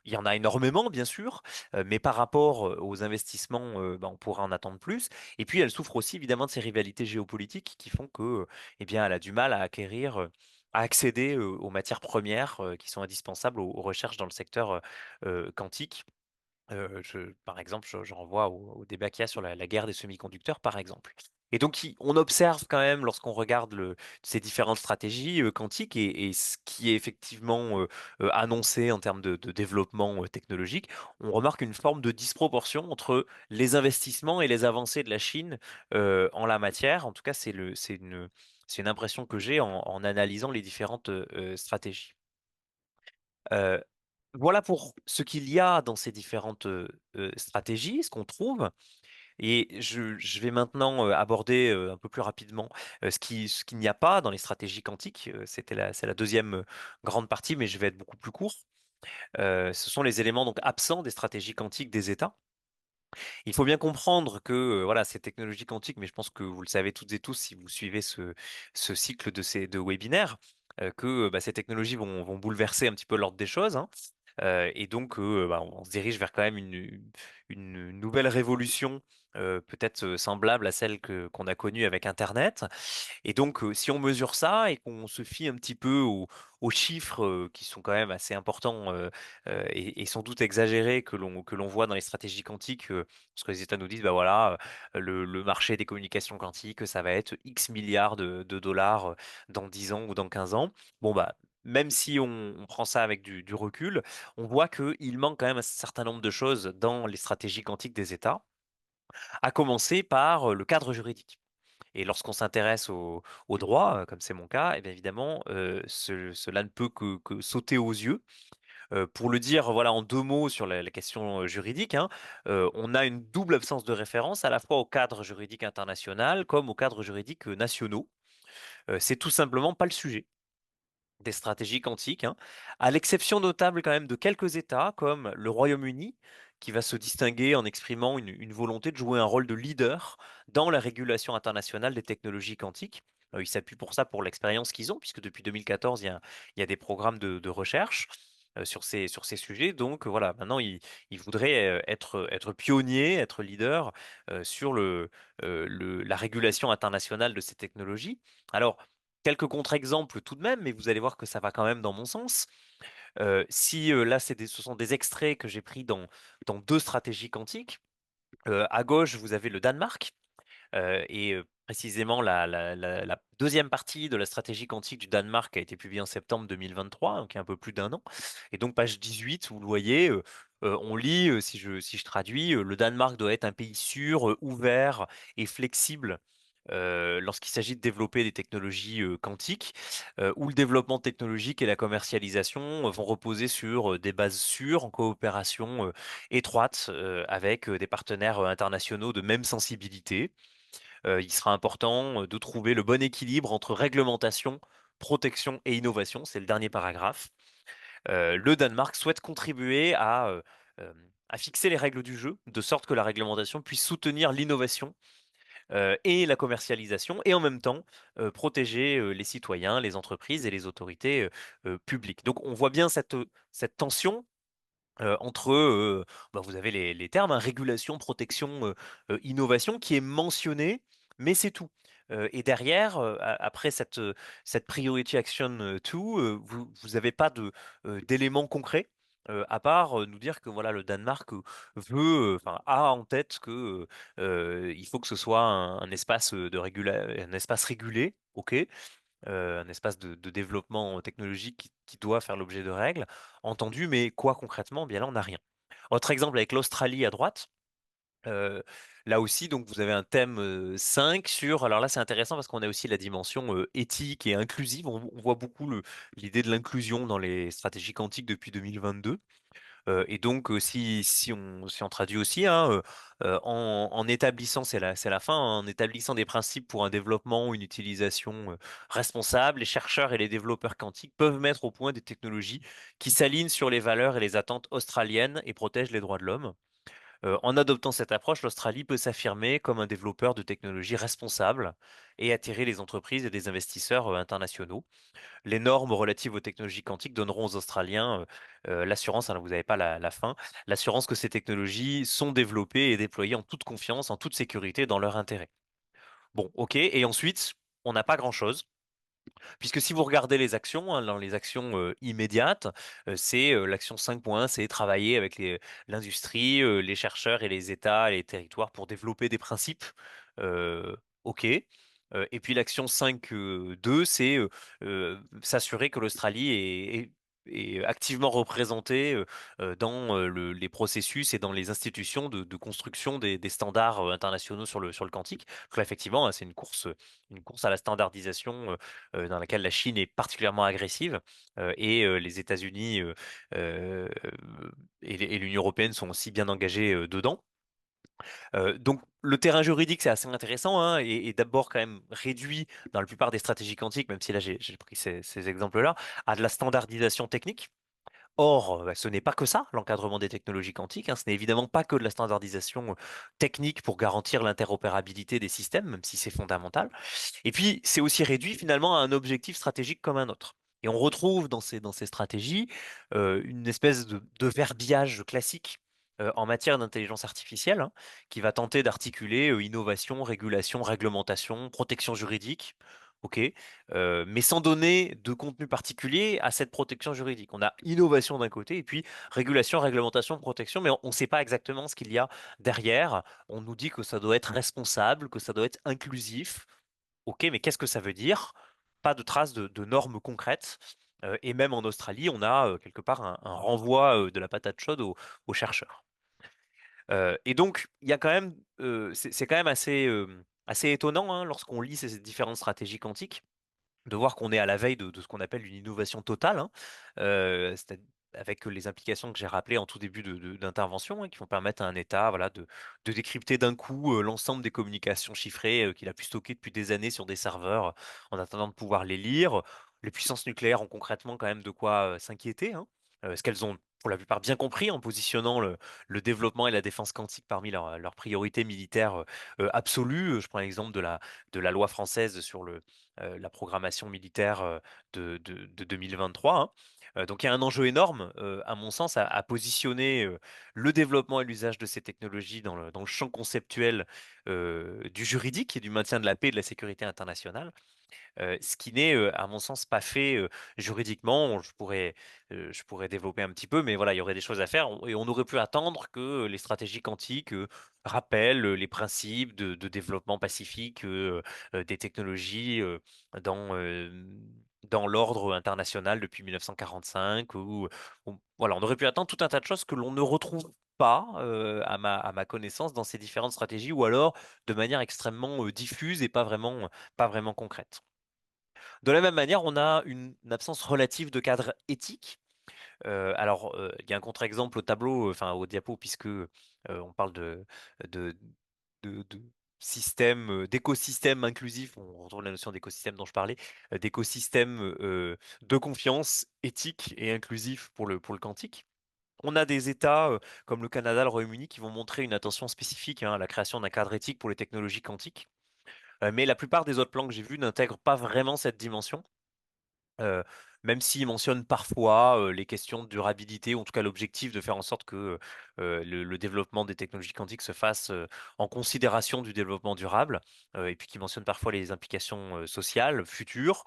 il y en a énormément, bien sûr, mais par rapport aux investissements, ben, on pourrait en attendre plus. Et puis, elle souffre aussi, évidemment, de ces rivalités géopolitiques qui font que, eh bien, elle a du mal à acquérir, à accéder aux matières premières qui sont indispensables aux recherches dans le secteur quantique. Par exemple, je renvoie au débat qu'il y a sur la guerre des semi-conducteurs, par exemple. Et donc, on observe quand même, lorsqu'on regarde ces différentes stratégies quantiques et ce qui est effectivement annoncé en termes de développement technologique, on remarque une forme de disproportion entre les investissements et les avancées de la Chine en la matière. En tout cas, c'est une impression que j'ai en analysant les différentes stratégies. Euh, voilà pour ce qu'il y a dans ces différentes stratégies, ce qu'on trouve. Et je vais maintenant aborder un peu plus rapidement ce qu'il n'y a pas dans les stratégies quantiques. C'est la deuxième grande partie, mais je vais être beaucoup plus court. Ce sont les éléments donc absents des stratégies quantiques des États. Il faut bien comprendre que voilà, ces technologies quantiques, mais je pense que vous le savez toutes et tous si vous suivez ce cycle de webinaires, que bah, ces technologies vont bouleverser un petit peu l'ordre des choses, hein. Et donc, bah, on se dirige vers quand même une nouvelle révolution, peut-être semblable à celle qu'on a connue avec Internet. Et donc, si on mesure ça et qu'on se fie un petit peu aux chiffres qui sont quand même assez importants et sans doute exagérés que l'on voit dans les stratégies quantiques, parce que les États nous disent, bah voilà, le marché des communications quantiques, ça va être X milliards de dollars dans 10 ans ou dans 15 ans. Bon, bah, même si on prend ça avec du recul, on voit qu'il manque quand même un certain nombre de choses dans les stratégies quantiques des États, à commencer par le cadre juridique. Et lorsqu'on s'intéresse au droit, comme c'est mon cas, eh bien évidemment, cela ne peut que sauter aux yeux. Pour le dire voilà, en 2 mots sur la question juridique, hein, on a une double absence de référence à la fois au cadre juridique international comme au cadre juridique nationaux. C'est tout simplement pas le sujet des stratégies quantiques, hein, à l'exception notable quand même de quelques États comme le Royaume-Uni, qui va se distinguer en exprimant une volonté de jouer un rôle de leader dans la régulation internationale des technologies quantiques. Ils s'appuient pour ça pour l'expérience qu'ils ont, puisque depuis 2014, il y a des programmes de recherche sur ces sujets. Donc voilà, maintenant, ils voudraient être pionniers, être leaders sur la régulation internationale de ces technologies. Alors, quelques contre-exemples tout de même, mais vous allez voir que ça va quand même dans mon sens. Si là, ce sont des extraits que j'ai pris dans deux stratégies quantiques. À gauche, vous avez le Danemark, et précisément la deuxième partie de la stratégie quantique du Danemark a été publiée en septembre 2023, donc il y a un peu plus d'un an. Et donc page 18, vous le voyez, on lit, si je traduis, le Danemark doit être un pays sûr, ouvert et flexible. Lorsqu'il s'agit de développer des technologies quantiques, où le développement technologique et la commercialisation vont reposer sur des bases sûres en coopération étroite avec des partenaires internationaux de même sensibilité. il sera important de trouver le bon équilibre entre réglementation, protection et innovation. C'est le dernier paragraphe. Le Danemark souhaite contribuer à fixer les règles du jeu, de sorte que la réglementation puisse soutenir l'innovation et la commercialisation, et en même temps protéger les citoyens, les entreprises et les autorités publiques. Donc on voit bien cette tension entre, bah, vous avez les termes, hein, régulation, protection, innovation, qui est mentionné, mais c'est tout. Et derrière, après cette Priority Action 2, vous n'avez pas d'éléments concrets, à part nous dire que voilà, le Danemark enfin, a en tête que il faut que ce soit un espace un espace régulé, ok, un espace de développement technologique qui doit faire l'objet de règles, entendu, mais quoi concrètement? Bien là, on n'a rien. Autre exemple avec l'Australie à droite. euh, Là aussi, donc vous avez un thème 5 sur. Alors là, c'est intéressant parce qu'on a aussi la dimension éthique et inclusive. On voit beaucoup l'idée de l'inclusion dans les stratégies quantiques depuis 2022. Et donc, si on traduit aussi, hein, en établissant, c'est la fin, hein, en établissant des principes pour un développement ou une utilisation responsable, les chercheurs et les développeurs quantiques peuvent mettre au point des technologies qui s'alignent sur les valeurs et les attentes australiennes et protègent les droits de l'homme. En adoptant cette approche, l'Australie peut s'affirmer comme un développeur de technologies responsables et attirer les entreprises et des investisseurs internationaux. Les normes relatives aux technologies quantiques donneront aux Australiens l'assurance, alors vous n'avez pas la fin, l'assurance que ces technologies sont développées et déployées en toute confiance, en toute sécurité, dans leur intérêt. Bon, ok, et ensuite, on n'a pas grand-chose. Puisque si vous regardez les actions, hein, dans les actions immédiates, c'est l'action 5.1, c'est travailler avec l'industrie, les chercheurs et les États et les territoires pour développer des principes. OK. Et puis l'action 5.2, c'est s'assurer que l'Australie est activement représentée dans les processus et dans les institutions de construction des standards internationaux sur le quantique. Donc là, effectivement, hein, c'est une course à la standardisation dans laquelle la Chine est particulièrement agressive et les États-Unis euh, et l'Union européenne sont aussi bien engagés dedans. Donc le terrain juridique, c'est assez intéressant, hein, et d'abord quand même réduit dans la plupart des stratégies quantiques, même si là j'ai pris ces exemples-là, à de la standardisation technique. Or, bah, ce n'est pas que ça, l'encadrement des technologies quantiques, hein. Ce n'est évidemment pas que de la standardisation technique pour garantir l'interopérabilité des systèmes, même si c'est fondamental. Et puis, c'est aussi réduit finalement à un objectif stratégique comme un autre. Et on retrouve dans ces stratégies une espèce de verbiage classique en matière d'intelligence artificielle, hein, qui va tenter d'articuler innovation, régulation, réglementation, protection juridique. OK, mais sans donner de contenu particulier à cette protection juridique. On a innovation d'un côté et puis régulation, réglementation, protection, mais on ne sait pas exactement ce qu'il y a derrière. On nous dit que ça doit être responsable, que ça doit être inclusif. OK, mais qu'est-ce que ça veut dire? Pas de traces de normes concrètes. Et même en Australie, on a quelque part un renvoi de la patate chaude aux chercheurs. Et donc, il y a quand même, c'est quand même assez étonnant, hein, lorsqu'on lit ces différentes stratégies quantiques de voir qu'on est à la veille de ce qu'on appelle une innovation totale, hein, avec les implications que j'ai rappelées en tout début d'intervention, hein, qui vont permettre à un État, voilà, de décrypter d'un coup l'ensemble des communications chiffrées qu'il a pu stocker depuis des années sur des serveurs en attendant de pouvoir les lire. Les puissances nucléaires ont concrètement quand même de quoi s'inquiéter, hein, parce qu'elles ont pour la plupart bien compris en positionnant le développement et la défense quantique parmi leurs priorités militaires absolues. Je prends l'exemple de la loi française sur la programmation militaire de 2023, hein. Donc il y a un enjeu énorme, à mon sens, à positionner le développement et l'usage de ces technologies dans le champ conceptuel du juridique et du maintien de la paix et de la sécurité internationale. Ce qui n'est, à mon sens, pas fait juridiquement. Je pourrais développer un petit peu, mais voilà, il y aurait des choses à faire et on aurait pu attendre que les stratégies quantiques rappellent les principes de développement pacifique des technologies dans l'ordre international depuis 1945. Voilà, on aurait pu attendre tout un tas de choses que l'on ne retrouve pas, à ma connaissance, dans ces différentes stratégies, ou alors de manière extrêmement diffuse et pas vraiment concrète. De la même manière, on a une absence relative de cadre éthique. Alors, il y a un contre-exemple au tableau, enfin au diapo, puisque on parle de, de système, d'écosystème inclusif, on retrouve la notion d'écosystème dont je parlais, d'écosystème de confiance éthique et inclusif pour le quantique. On a des États comme le Canada, le Royaume-Uni qui vont montrer une attention spécifique à la création d'un cadre éthique pour les technologies quantiques. Mais la plupart des autres plans que j'ai vus n'intègrent pas vraiment cette dimension. euh, Même s'ils mentionnent parfois les questions de durabilité, ou en tout cas l'objectif de faire en sorte que le développement des technologies quantiques se fasse en considération du développement durable, et puis qui mentionnent parfois les implications sociales futures.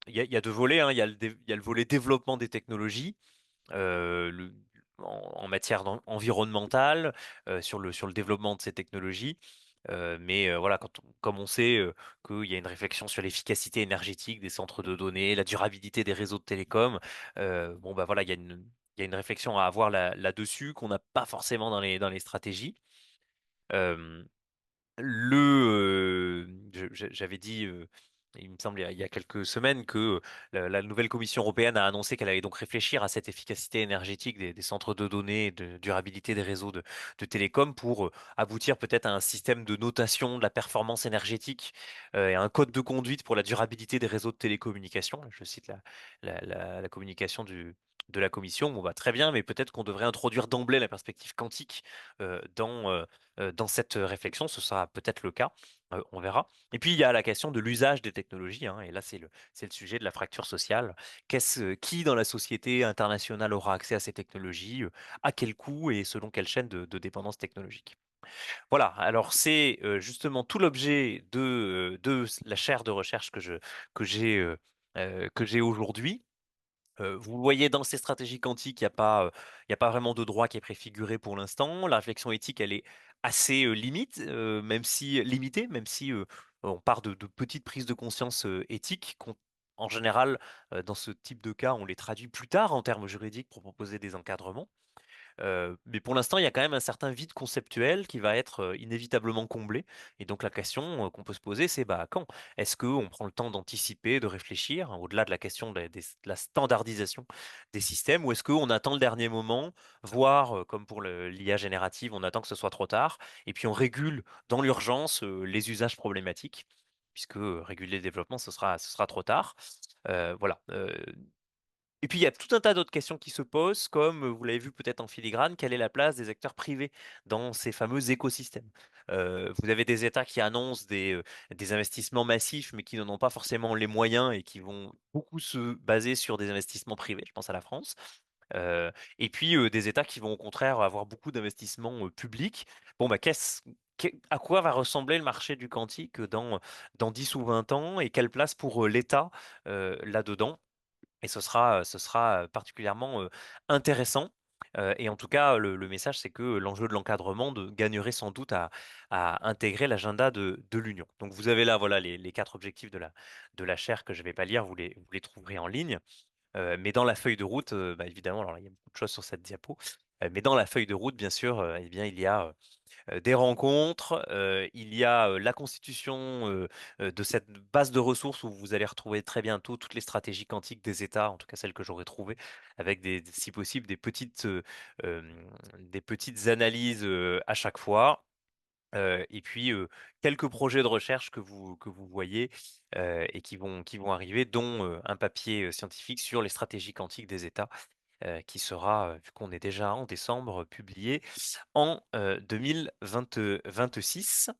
Il y a deux volets, hein. Il y a le volet développement des technologies, en matière environnementale, sur le développement de ces technologies. Mais voilà, comme on sait qu'il y a une réflexion sur l'efficacité énergétique des centres de données, la durabilité des réseaux de télécom, bon bah voilà, il y a une réflexion à avoir là-dessus qu'on n'a pas forcément dans les stratégies. Euh, J'avais dit, il me semble, il y a quelques semaines, que la nouvelle Commission européenne a annoncé qu'elle allait donc réfléchir à cette efficacité énergétique des centres de données, de durabilité des réseaux de télécom pour aboutir peut-être à un système de notation de la performance énergétique et à un code de conduite pour la durabilité des réseaux de télécommunications. Je cite la communication de la Commission. Bon, bah, très bien, mais peut-être qu'on devrait introduire d'emblée la perspective quantique dans cette réflexion. Ce sera peut-être le cas, on verra. Et puis il y a la question de l'usage des technologies, hein, et là c'est le sujet de la fracture sociale. Qui dans la société internationale aura accès à ces technologies, à quel coût et selon quelle chaîne de dépendance technologique. Voilà, alors c'est justement tout l'objet de la chaire de recherche que j'ai aujourd'hui. Vous le voyez, dans ces stratégies quantiques, il y a pas vraiment de droit qui est préfiguré pour l'instant. La réflexion éthique, elle est assez limitée, même si on part de petites prises de conscience éthiques. En général, dans ce type de cas, on les traduit plus tard en termes juridiques pour proposer des encadrements. Mais pour l'instant, il y a quand même un certain vide conceptuel qui va être inévitablement comblé. Et donc la question qu'on peut se poser, c'est bah, quand? Est-ce qu'on prend le temps d'anticiper, de réfléchir, hein, au-delà de la question de la standardisation des systèmes, ou est-ce qu'on attend le dernier moment, voire, comme pour l'IA générative, on attend que ce soit trop tard, et puis on régule dans l'urgence les usages problématiques, puisque réguler le développement, ce sera trop tard. Voilà. Et puis, il y a tout un tas d'autres questions qui se posent, comme vous l'avez vu peut-être en filigrane, quelle est la place des acteurs privés dans ces fameux écosystèmes? Vous avez des États qui annoncent des investissements massifs, mais qui n'en ont pas forcément les moyens et qui vont beaucoup se baser sur des investissements privés. Je pense à la France. Euh, et puis, des États qui vont au contraire avoir beaucoup d'investissements publics. Bon, bah, à quoi va ressembler le marché du quantique dans 10 ou 20 ans et quelle place pour l'État là-dedans? Et ce sera particulièrement intéressant. Et en tout cas, le message, c'est que l'enjeu de l'encadrement gagnerait sans doute à intégrer l'agenda de l'Union. Donc vous avez là, voilà, les quatre objectifs de la chaire que je ne vais pas lire, vous les trouverez en ligne. Mais dans la feuille de route, bah, évidemment, alors il y a beaucoup de choses sur cette diapo, mais dans la feuille de route, bien sûr, eh bien, il y a des rencontres, il y a la constitution de cette base de ressources où vous allez retrouver très bientôt toutes les stratégies quantiques des États, en tout cas celles que j'aurais trouvées, avec si possible euh, des petites analyses à chaque fois. Et puis quelques projets de recherche que vous voyez et qui vont arriver, dont un papier scientifique sur les stratégies quantiques des États, qui sera, vu qu'on est déjà en décembre, publié en 2026.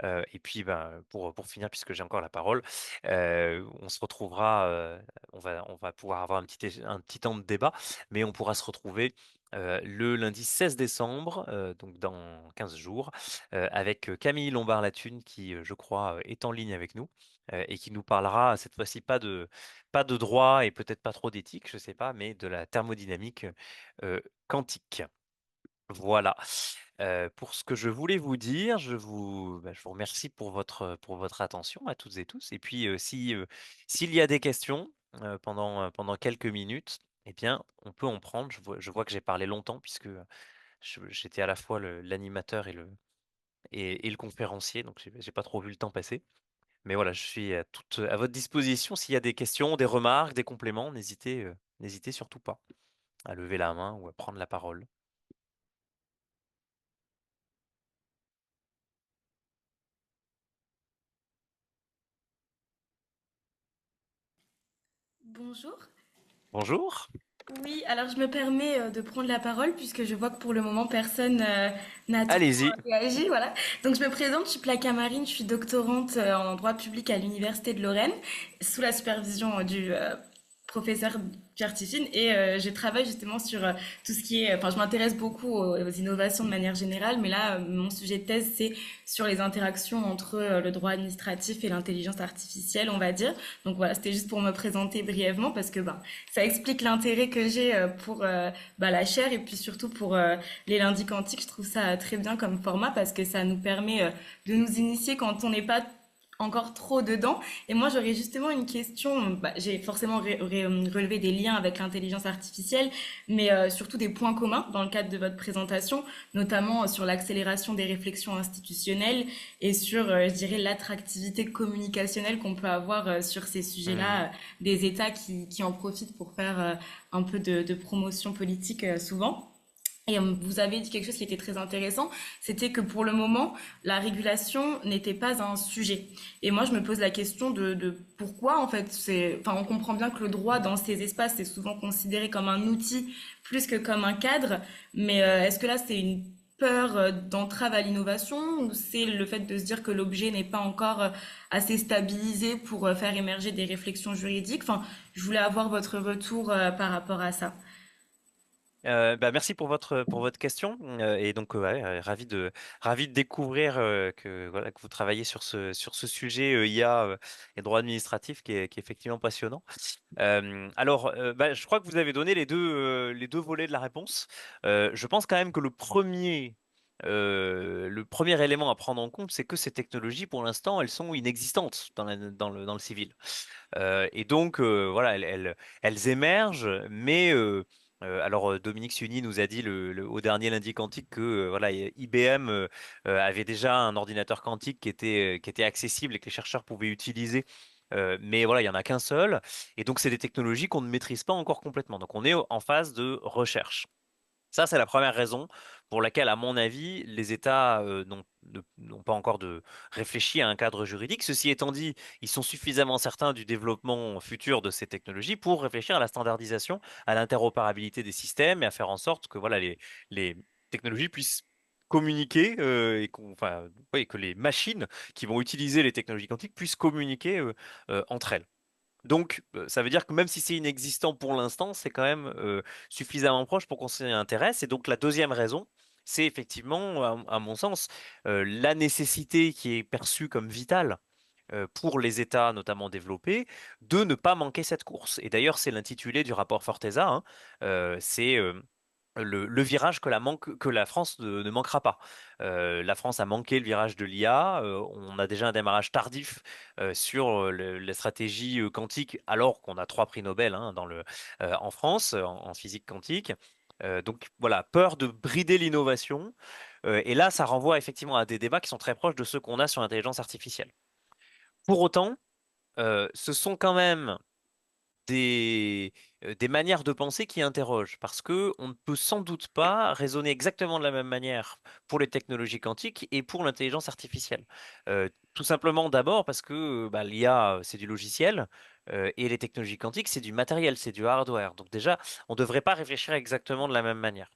Et puis, ben, pour finir, puisque j'ai encore la parole, on se retrouvera, on va pouvoir avoir un petit temps de débat, mais on pourra se retrouver le lundi 16 décembre, donc dans 15 jours, avec Camille Lombard-Latune, qui, je crois, est en ligne avec nous. Et qui nous parlera cette fois-ci pas de droit et peut-être pas trop d'éthique, je ne sais pas, mais de la thermodynamique quantique. Voilà. Pour ce que je voulais vous dire, je vous remercie pour votre attention à toutes et tous. Et puis, s'il y a des questions pendant quelques minutes, eh bien, on peut en prendre. Je vois que j'ai parlé longtemps puisque j'étais à la fois l'animateur et le conférencier, donc j'ai pas trop vu le temps passer. Mais voilà, je suis à votre disposition. S'il y a des questions, des remarques, des compléments, n'hésitez surtout pas à lever la main ou à prendre la parole. Bonjour. Bonjour. Oui, alors je me permets de prendre la parole puisque je vois que pour le moment personne n'a trop Allez-y. réagi, voilà. Donc je me présente, je suis Placa Marine, je suis doctorante en droit public à l'Université de Lorraine sous la supervision du professeur Pierre-Tiffine et je travaille justement sur tout ce qui est, enfin je m'intéresse beaucoup aux innovations de manière générale, mais là mon sujet de thèse c'est sur les interactions entre le droit administratif et l'intelligence artificielle, on va dire. Donc voilà, c'était juste pour me présenter brièvement parce que ben ça explique l'intérêt que j'ai pour la chaire et puis surtout pour les lundis quantiques. Je trouve ça très bien comme format parce que ça nous permet de nous initier quand on n'est pas encore trop dedans. Et moi, j'aurais justement une question. J'ai forcément relevé des liens avec l'intelligence artificielle, mais surtout des points communs dans le cadre de votre présentation, notamment sur l'accélération des réflexions institutionnelles et sur, je dirais, l'attractivité communicationnelle qu'on peut avoir sur ces Hmm. sujets-là, des États qui en profitent pour faire un peu de promotion politique souvent. Et vous avez dit quelque chose qui était très intéressant, c'était que pour le moment, la régulation n'était pas un sujet. Et moi, je me pose la question de pourquoi, en fait, enfin, on comprend bien que le droit dans ces espaces est souvent considéré comme un outil plus que comme un cadre, mais est-ce que là, c'est une peur d'entrave à l'innovation ou c'est le fait de se dire que l'objet n'est pas encore assez stabilisé pour faire émerger des réflexions juridiques? Enfin, je voulais avoir votre retour par rapport à ça. Merci pour votre question. Et donc, ouais, ravi de découvrir que, voilà, que vous travaillez sur ce sujet IA et droit administratif qui est effectivement passionnant. Je crois que vous avez donné les deux volets de la réponse. Je pense quand même que le premier élément à prendre en compte, c'est que ces technologies, pour l'instant, elles sont inexistantes dans le civil. Et donc, voilà, elles émergent, mais Dominique Siuni nous a dit au dernier lundi quantique que voilà, IBM avait déjà un ordinateur quantique qui était accessible et que les chercheurs pouvaient utiliser. Mais voilà, il y en a qu'un seul. Et donc, c'est des technologies qu'on ne maîtrise pas encore complètement. Donc, on est en phase de recherche. Ça, c'est la première raison pour laquelle, à mon avis, les États n'ont pas encore réfléchi à un cadre juridique. Ceci étant dit, ils sont suffisamment certains du développement futur de ces technologies pour réfléchir à la standardisation, à l'interopérabilité des systèmes et à faire en sorte que voilà, les technologies puissent communiquer enfin, oui, que les machines qui vont utiliser les technologies quantiques puissent communiquer entre elles. Donc, ça veut dire que même si c'est inexistant pour l'instant, c'est quand même suffisamment proche pour qu'on s'y intéresse. Et donc, la deuxième raison, c'est effectivement, à mon sens, la nécessité qui est perçue comme vitale pour les États, notamment développés, de ne pas manquer cette course. Et d'ailleurs, c'est l'intitulé du rapport Forteza, hein. C'est le virage que la France ne manquera pas. La France a manqué le virage de l'IA. On a déjà un démarrage tardif sur la stratégie quantique, alors qu'on a trois prix Nobel hein, en France en physique quantique. Donc voilà, peur de brider l'innovation. Et là, ça renvoie effectivement à des débats qui sont très proches de ceux qu'on a sur l'intelligence artificielle. Pour autant, ce sont quand même des manières de penser qui interrogent, parce que on ne peut sans doute pas raisonner exactement de la même manière pour les technologies quantiques et pour l'intelligence artificielle. Tout simplement d'abord parce que l'IA, c'est du logiciel, et les technologies quantiques, c'est du matériel, c'est du hardware. Donc déjà, on ne devrait pas réfléchir exactement de la même manière.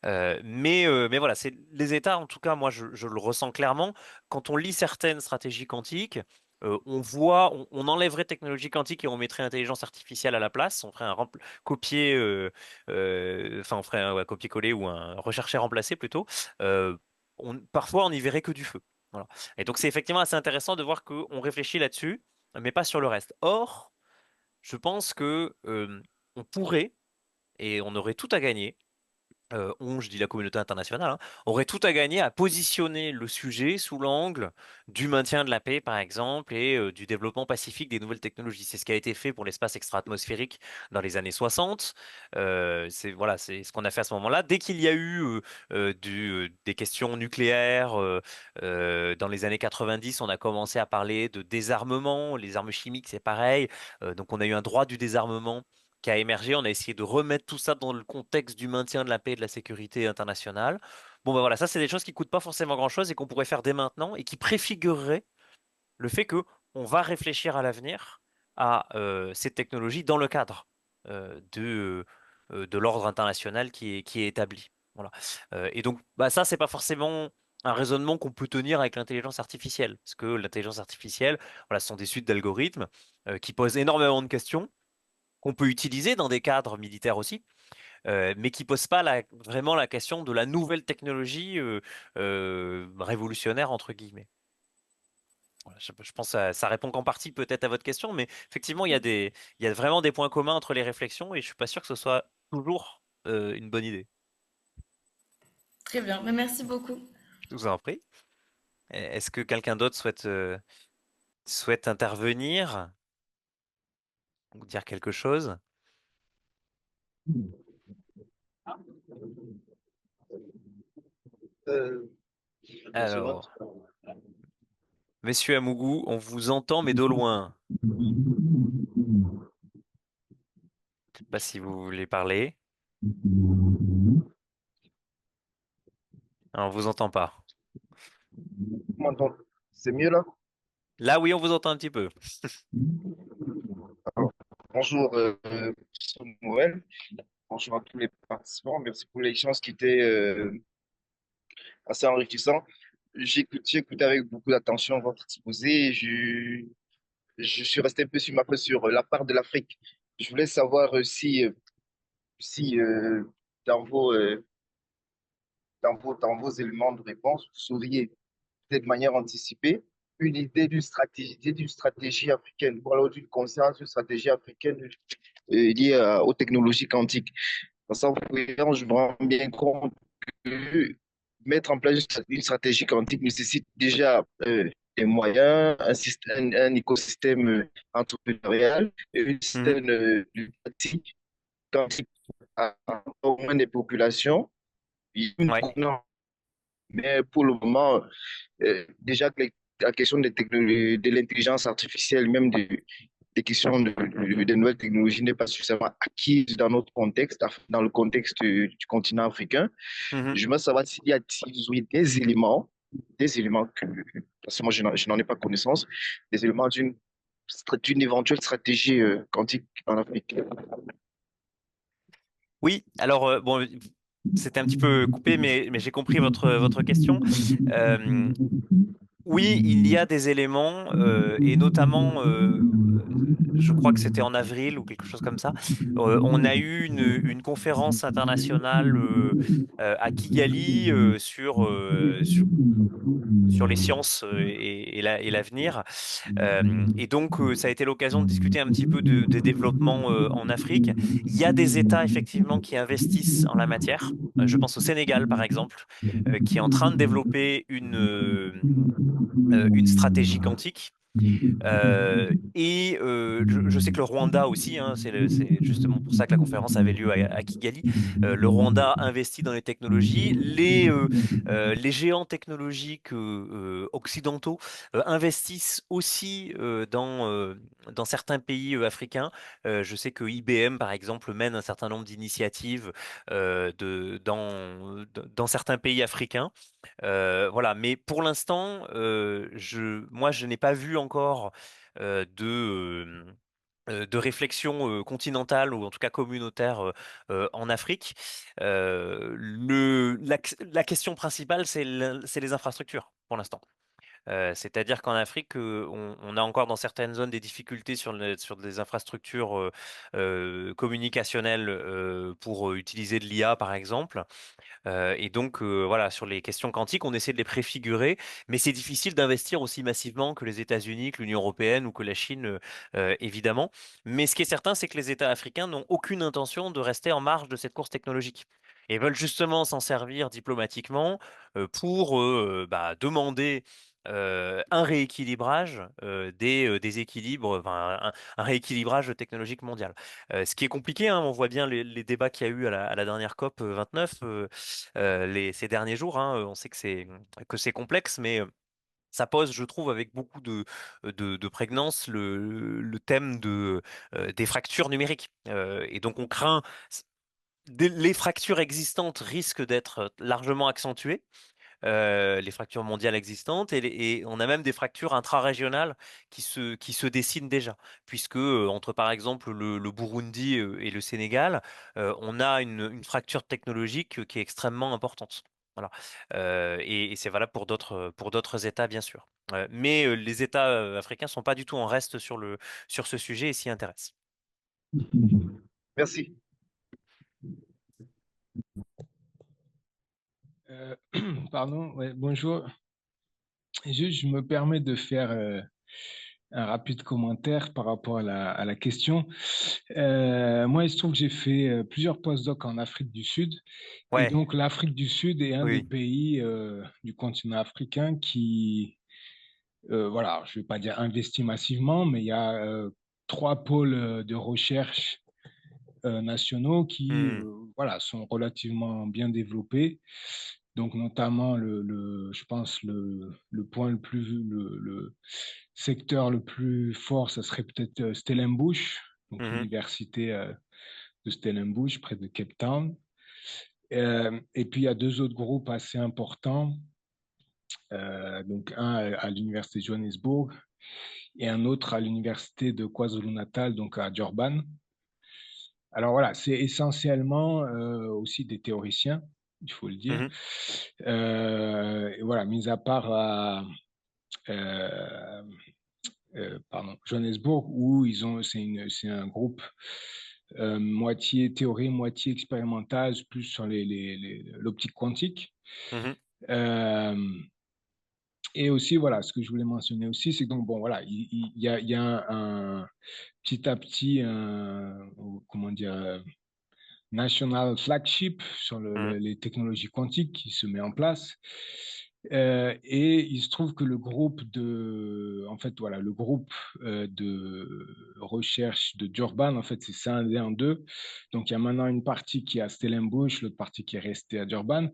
Mais voilà, c'est les États, en tout cas, moi, je le ressens clairement. Quand on lit certaines stratégies quantiques, on enlèverait technologie quantique et on mettrait intelligence artificielle à la place. On ferait un copier, enfin, on ferait un ouais, copier-coller ou un rechercher-remplacer plutôt. Parfois, on n'y verrait que du feu. Voilà. Et donc, c'est effectivement assez intéressant de voir qu'on réfléchit là-dessus, mais pas sur le reste. Or, je pense que on pourrait et on aurait tout à gagner on, je dis la communauté internationale, hein, aurait tout à gagner à positionner le sujet sous l'angle du maintien de la paix, par exemple, et du développement pacifique des nouvelles technologies. C'est ce qui a été fait pour l'espace extra-atmosphérique dans les années 60. C'est ce qu'on a fait à ce moment-là. Dès qu'il y a eu des questions nucléaires dans les années 90, on a commencé à parler de désarmement. Les armes chimiques, c'est pareil. Donc on a eu un droit du désarmement qui a émergé. On a essayé de remettre tout ça dans le contexte du maintien de la paix et de la sécurité internationale. Bon, ben voilà, ça, c'est des choses qui coûtent pas forcément grand-chose et qu'on pourrait faire dès maintenant et qui préfigureraient le fait que on va réfléchir à l'avenir à ces technologies dans le cadre de l'ordre international qui est établi. Voilà. Et donc, bah, ça, c'est pas forcément un raisonnement qu'on peut tenir avec l'intelligence artificielle, parce que l'intelligence artificielle, voilà, ce sont des suites d'algorithmes qui posent énormément de questions qu'on peut utiliser dans des cadres militaires aussi, mais qui posent pas vraiment la question de la nouvelle technologie révolutionnaire entre guillemets. Voilà, je pense que ça répond qu'en partie peut-être à votre question, mais effectivement, il y a vraiment des points communs entre les réflexions et je suis pas sûr que ce soit toujours une bonne idée. Très bien, mais merci beaucoup. Je vous en prie. Est-ce que quelqu'un d'autre souhaite intervenir ou dire quelque chose? Euh, Alors, Monsieur Amougou, on vous entend mais de loin. Je sais pas si vous voulez parler. Ah, on vous entend pas. C'est mieux là? Là, oui, on vous entend un petit peu. Alors, bonjour, Noël. Bonjour à tous les participants. Merci pour l'échange qui était assez enrichissant. J'ai écouté avec beaucoup d'attention votre exposé. Je suis resté un peu sur ma place sur la part de l'Afrique. Je voulais savoir si dans dans vos éléments de réponse, vous sauriez de manière anticipée une idée d'une stratégie africaine, ou alors d'une conscience, d'une stratégie africaine liée aux technologies quantiques. Dans ça, je me rends bien compte que mettre en place une stratégie quantique nécessite déjà des moyens, un écosystème entrepreneurial et une Mhm. système de pratique quantique au moins des populations. Il y a une Ouais. gouvernance. Mais pour le moment, déjà que la question de l'intelligence artificielle, même des questions des nouvelles technologies n'est pas suffisamment acquise dans notre contexte, dans le contexte du continent africain. Mhm. Je veux savoir si vous avez des éléments que, parce que moi je n'en ai pas connaissance, des éléments d'une éventuelle stratégie quantique en Afrique. Oui, alors bon, c'était un petit peu coupé, mais j'ai compris votre question. Euh, oui, il y a des éléments, et notamment, je crois que c'était en avril ou quelque chose comme ça. On a eu une conférence internationale à Kigali sur les sciences et l'avenir. Et donc, ça a été l'occasion de discuter un petit peu des développements en Afrique. Il y a des États, effectivement, qui investissent en la matière. Je pense au Sénégal, par exemple, qui est en train de développer une stratégie quantique. Je sais que le Rwanda aussi, hein, c'est justement pour ça que la conférence avait lieu à Kigali. Le Rwanda investit dans les technologies. Les géants technologiques occidentaux investissent aussi dans certains pays africains. Je sais que IBM, par exemple, mène un certain nombre d'initiatives dans certains pays africains. Voilà, mais pour l'instant, moi, je n'ai pas vu encore de réflexion continentale ou en tout cas communautaire en Afrique. La question principale, c'est les infrastructures pour l'instant. C'est-à-dire qu'en Afrique, on a encore dans certaines zones des difficultés sur des infrastructures communicationnelles pour utiliser de l'IA, par exemple. Et donc, voilà, sur les questions quantiques, on essaie de les préfigurer, mais c'est difficile d'investir aussi massivement que les États-Unis, que l'Union européenne ou que la Chine, évidemment. Mais ce qui est certain, c'est que les États africains n'ont aucune intention de rester en marge de cette course technologique. Et veulent justement s'en servir diplomatiquement pour bah, demander un rééquilibrage des équilibres, enfin, un rééquilibrage technologique mondial. Ce qui est compliqué, hein, on voit bien les débats qu'il y a eu à la dernière COP 29 ces derniers jours. Hein, on sait que c'est complexe, mais ça pose, je trouve, avec beaucoup de prégnance le thème des fractures numériques. Et donc on craint, les fractures existantes risquent d'être largement accentuées. les fractures mondiales existantes, et on a même des fractures intra-régionales qui se dessinent déjà, puisque entre par exemple le Burundi et le Sénégal, on a une fracture technologique qui est extrêmement importante. Voilà. Et c'est valable pour d'autres États, bien sûr. Mais les États africains sont pas du tout en reste sur ce sujet et s'y intéressent. Merci. Euh, Pardon, ouais, bonjour. Juste, je me permets de faire un rapide commentaire par rapport à la question. Moi, il se trouve que j'ai fait plusieurs postdocs en Afrique du Sud. Et Ouais, donc, l'Afrique du Sud est un des oui. pays du continent africain qui, voilà, je ne vais pas dire investit massivement, mais il y a trois pôles de recherche nationaux qui Hmm, voilà, sont relativement bien développés. Donc, notamment, je pense, le secteur le plus fort, ça serait peut-être Stellenbosch, donc mhm, l'université de Stellenbosch, près de Cape Town. Et puis, il y a deux autres groupes assez importants. Donc, un à l'université de Johannesburg et un autre à l'université de KwaZulu-Natal, donc à Durban. Alors voilà, c'est essentiellement aussi des théoriciens, il faut le dire. mhm, Et voilà, mis à part euh, pardon, Johannesburg, où c'est un groupe moitié théorie, moitié expérimental, plus sur l'optique quantique. mhm, Euh, et aussi, voilà, ce que je voulais mentionner aussi, c'est que donc, bon, voilà, il y a petit à petit, comment dire, national flagship sur mhm, les technologies quantiques qui se met en place. Et il se trouve que en fait, voilà, le groupe de recherche de Durban, en fait, c'est scindé en deux. Donc, il y a maintenant une partie qui est à Stellenbosch, l'autre partie qui est restée à Durban.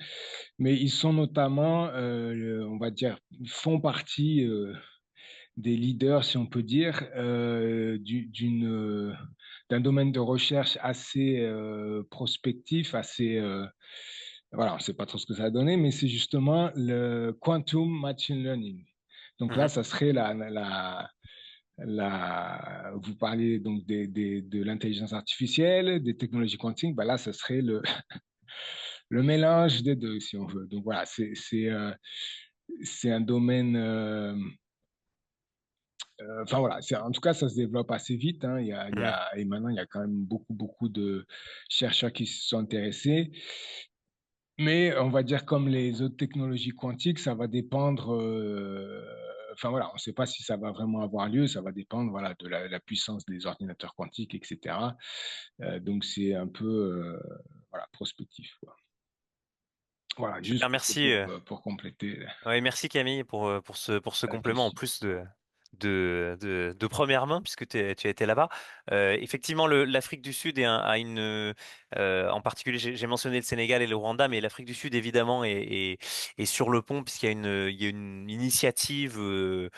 Mais ils sont notamment, on va dire, font partie des leaders, si on peut dire, d'un domaine de recherche assez prospectif, assez, voilà, on ne sait pas trop ce que ça a donné, mais c'est justement le quantum machine learning. Donc là, mhm, ça serait vous parlez donc de l'intelligence artificielle, des technologies quantiques, ben là, ça serait le mélange des deux, si on veut. Donc voilà, c'est un domaine enfin voilà, en tout cas, ça se développe assez vite. Hein. mhm. Et maintenant, il y a quand même beaucoup de chercheurs qui se sont intéressés. Mais on va dire comme les autres technologies quantiques, ça va dépendre. Enfin voilà, on ne sait pas si ça va vraiment avoir lieu. Ça va dépendre voilà, de la puissance des ordinateurs quantiques, etc. Donc c'est un peu voilà, prospectif, quoi. Voilà, Super, juste merci. pour compléter. Oui, merci Camille pour ce Pas de complément en souci. plus de première main, puisque tu as été là-bas. Effectivement, l'Afrique du Sud en particulier, j'ai mentionné le Sénégal et le Rwanda, mais l'Afrique du Sud évidemment est sur le pont, puisqu'il y a une initiative euh,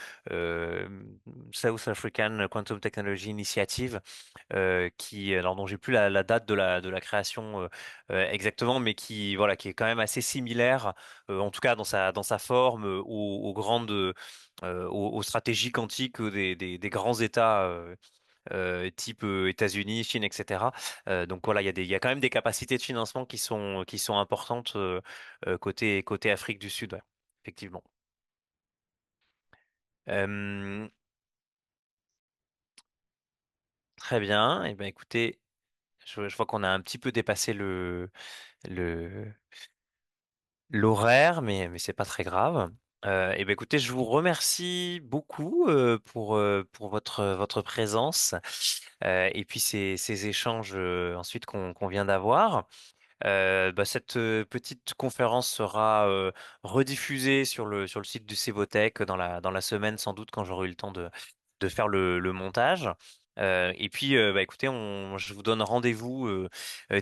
South African Quantum Technology Initiative, alors dont j'ai plus la date de la création exactement, mais qui est quand même assez similaire, en tout cas dans sa forme, aux grandes, aux stratégies quantiques des grands États. Type États-Unis, Chine, etc. Donc voilà, il y a quand même des capacités de financement qui sont importantes côté Afrique du Sud, ouais, effectivement. Euh, Très bien. Et ben écoutez, je vois qu'on a un petit peu dépassé le, l'horaire, mais c'est pas très grave. Et ben écoutez, je vous remercie beaucoup pour votre présence et puis ces échanges ensuite qu'on vient d'avoir. Cette petite conférence sera rediffusée sur le site du Cévotech dans la semaine sans doute quand j'aurai eu le temps de faire le montage. Et puis, écoutez, je vous donne rendez-vous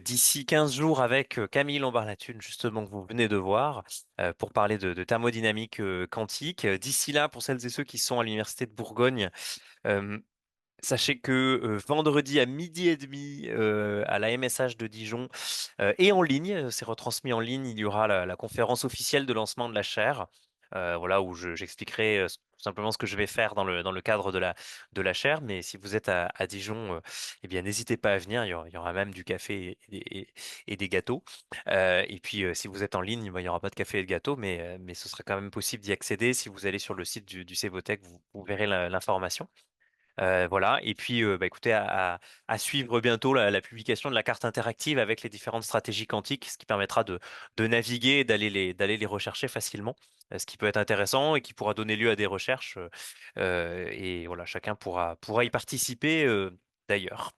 d'ici 15 jours avec Camille Lombard-Latune, justement, que vous venez de voir, pour parler de thermodynamique quantique. D'ici là, pour celles et ceux qui sont à l'Université de Bourgogne, euh, Sachez que vendredi à midi et demi à la MSH de Dijon et en ligne, c'est retransmis en ligne, il y aura la conférence officielle de lancement de la chaire, voilà, où j'expliquerai tout simplement ce que je vais faire dans le cadre de la chaire. Mais si vous êtes à Dijon, eh bien, n'hésitez pas à venir, il y aura même du café et des gâteaux. Et puis, si vous êtes en ligne, bah, il n'y aura pas de café et de gâteau, mais ce sera quand même possible d'y accéder. Si vous allez sur le site du Cevotech, vous verrez l'information. Voilà, et puis bah, écoutez, à suivre bientôt la publication de la carte interactive avec les différentes stratégies quantiques, ce qui permettra de naviguer et d'aller les rechercher facilement, ce qui peut être intéressant et qui pourra donner lieu à des recherches. Et voilà, chacun pourra y participer d'ailleurs.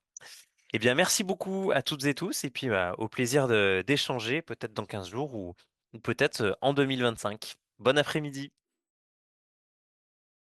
Eh bien, merci beaucoup à toutes et tous, et puis bah, au plaisir d'échanger, peut-être dans 15 jours ou peut-être en 2025. Bon après-midi.